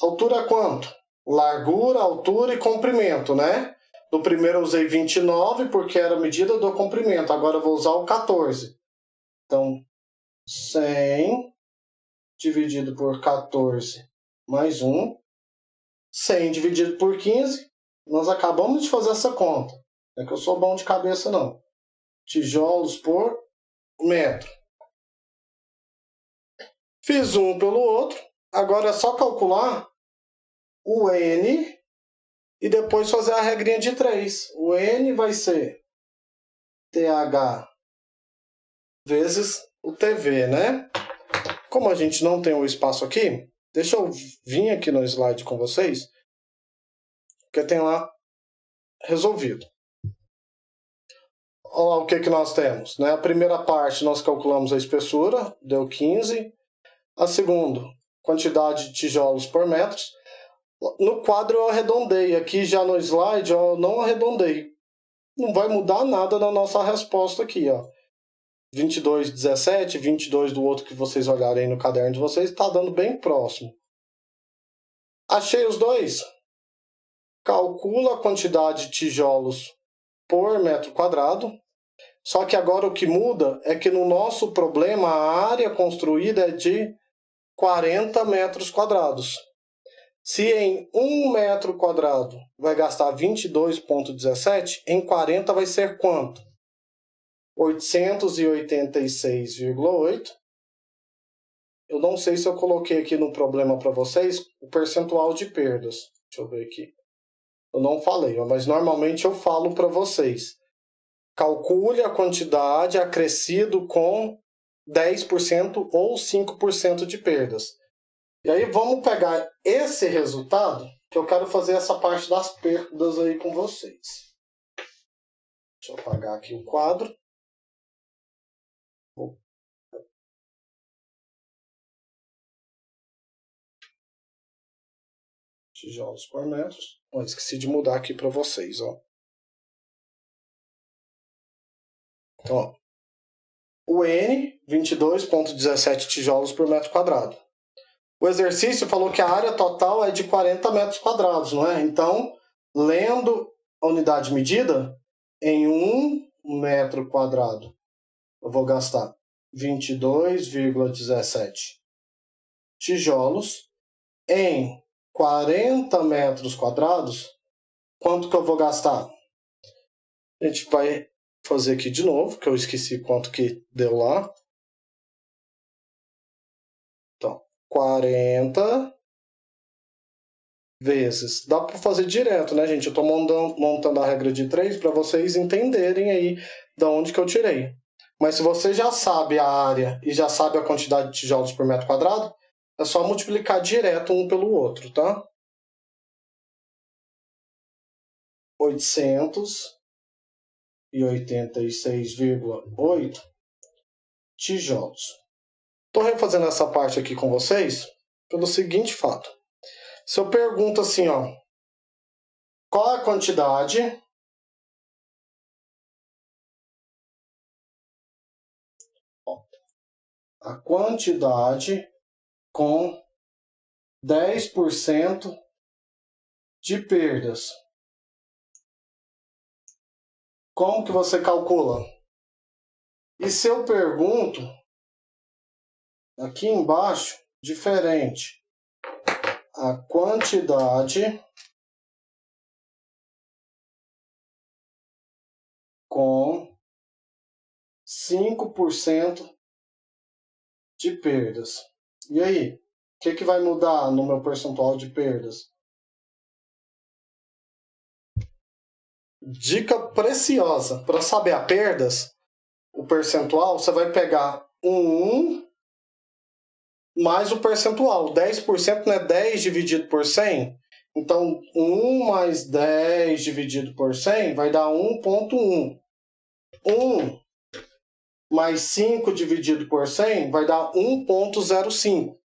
Altura é quanto? Largura, altura e comprimento, né? No primeiro eu usei 29 porque era a medida do comprimento. Agora eu vou usar o 14. Então, 100 dividido por 14 mais 1. 100 dividido por 15. Nós acabamos de fazer essa conta. Não é que eu sou bom de cabeça, não. Tijolos por metro. Fiz um pelo outro. Agora é só calcular o N e depois fazer a regrinha de 3. O N vai ser TH vezes o TV, né? Como a gente não tem o espaço aqui, deixa eu vir aqui no slide com vocês, porque tem lá resolvido. Olha o que nós temos, né? A primeira parte nós calculamos a espessura, deu 15. A segunda, quantidade de tijolos por metro. No quadro eu arredondei, aqui já no slide eu não arredondei. Não vai mudar nada na nossa resposta aqui, ó. 22,17, 22 do outro que vocês olharem no caderno de vocês, está dando bem próximo. Achei os dois. Calcula a quantidade de tijolos por metro quadrado. Só que agora o que muda é que no nosso problema a área construída é de 40 metros quadrados. Se em 1 metro quadrado vai gastar 22,17, em 40 vai ser quanto? 886,8. Eu não sei se eu coloquei aqui no problema para vocês o percentual de perdas. Deixa eu ver aqui. Eu não falei, mas normalmente eu falo para vocês. Calcule a quantidade acrescido com 10% ou 5% de perdas. E aí vamos pegar esse resultado, que eu quero fazer essa parte das perdas aí com vocês. Deixa eu apagar aqui o quadro. Tijolos por metros. Esqueci de mudar aqui para vocês, ó. Então, ó, o N, 22,17 tijolos por metro quadrado. O exercício falou que a área total é de 40 metros quadrados, não é? Então, lendo a unidade medida, em 1 metro quadrado, eu vou gastar 22,17 tijolos. Em 40 metros quadrados, quanto que eu vou gastar? A gente vai fazer aqui de novo, que eu esqueci quanto que deu lá. Então, 40 vezes. Dá para fazer direto, né, gente? Eu estou montando a regra de 3 para vocês entenderem aí de onde que eu tirei. Mas se você já sabe a área e já sabe a quantidade de tijolos por metro quadrado, é só multiplicar direto um pelo outro, tá? 886,8 tijolos. Estou refazendo essa parte aqui com vocês pelo seguinte fato. Se eu pergunto assim, ó, qual é a quantidade com 10% de perdas. Como que você calcula? E se eu pergunto aqui embaixo, diferente, a quantidade com 5% de perdas. E aí, o que vai mudar no meu percentual de perdas? Dica preciosa. Para saber a perdas, o percentual, você vai pegar 1 mais o percentual. 10% não é 10 dividido por 100? Então, 1 mais 10 dividido por 100 vai dar 1,1. 1 mais 5 dividido por 100 vai dar 1,05.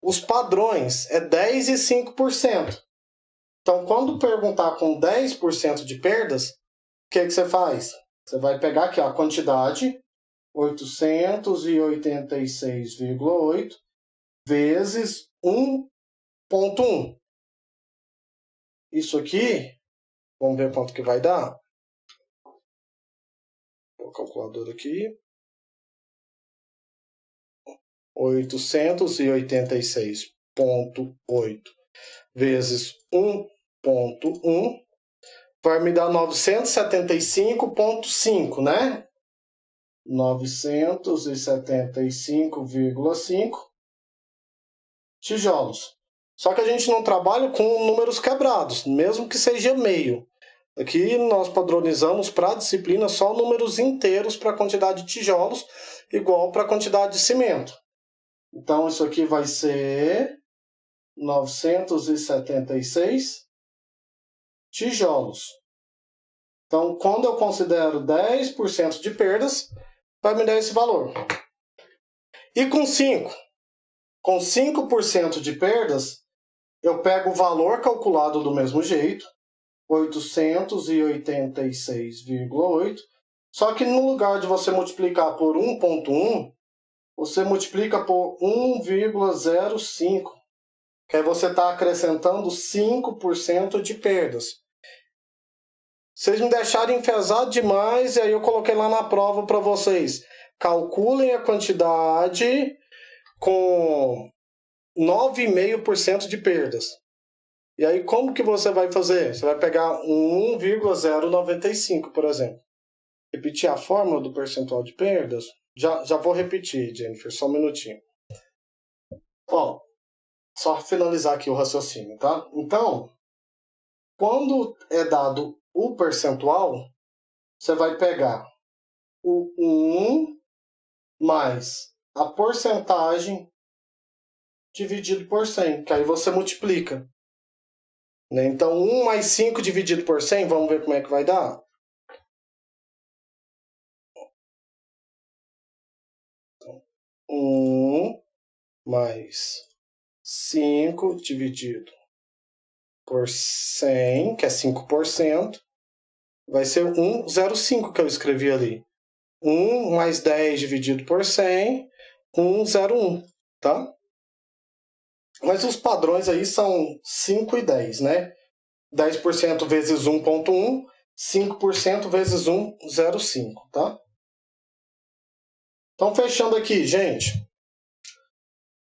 Os padrões é 10 e 5%. Então, quando perguntar com 10% de perdas, o que você faz? Você vai pegar aqui ó, a quantidade, 886,8 vezes 1,1. Isso aqui, vamos ver quanto que vai dar. Vou calculador aqui. 886,8 vezes 1,1 vai me dar 975,5, né? 975,5 tijolos. Só que a gente não trabalha com números quebrados, mesmo que seja meio. Aqui nós padronizamos para a disciplina só números inteiros para a quantidade de tijolos, igual para a quantidade de cimento. Então, isso aqui vai ser 976 tijolos. Então, quando eu considero 10% de perdas, vai me dar esse valor. E com 5% de perdas, eu pego o valor calculado do mesmo jeito, 886,8, só que no lugar de você multiplicar por 1,1, você multiplica por 1,05, que aí você está acrescentando 5% de perdas. Vocês me deixaram enfesado demais, e aí eu coloquei lá na prova para vocês. Calculem a quantidade com 9,5% de perdas. E aí, como que você vai fazer? Você vai pegar 1,095, por exemplo. Repetir a fórmula do percentual de perdas? Já vou repetir, Jennifer, só um minutinho. Ó, só finalizar aqui o raciocínio, tá? Então, quando é dado o percentual, você vai pegar o 1 mais a porcentagem dividido por 100, que aí você multiplica. Né? Então, 1 mais 5 dividido por 100, vamos ver como é que vai dar? Então, 1 mais 5 dividido por 100, que é 5%, vai ser 1,05 que eu escrevi ali. 1 mais 10 dividido por 100, 1,01, tá? Mas os padrões aí são 5 e 10, né? 10% vezes 1,1, 5% vezes 1,05, tá? Então, fechando aqui, gente.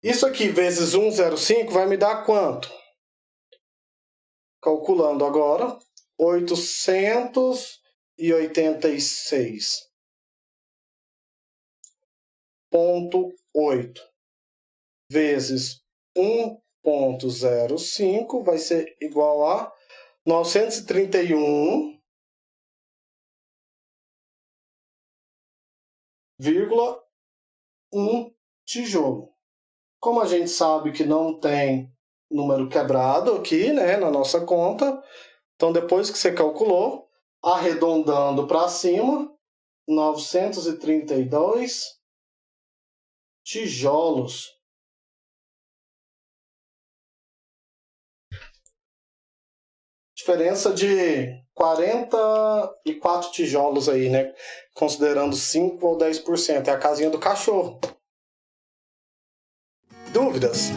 Isso aqui vezes 1,05 vai me dar quanto? Calculando agora, 886,8 vezes 1,05 vai ser igual a 931,1 tijolo. Como a gente sabe que não tem número quebrado aqui, né, na nossa conta, então depois que você calculou, arredondando para cima, 932 tijolos Diferença de 44 tijolos aí, né? Considerando 5 ou 10%. É a casinha do cachorro. Dúvidas?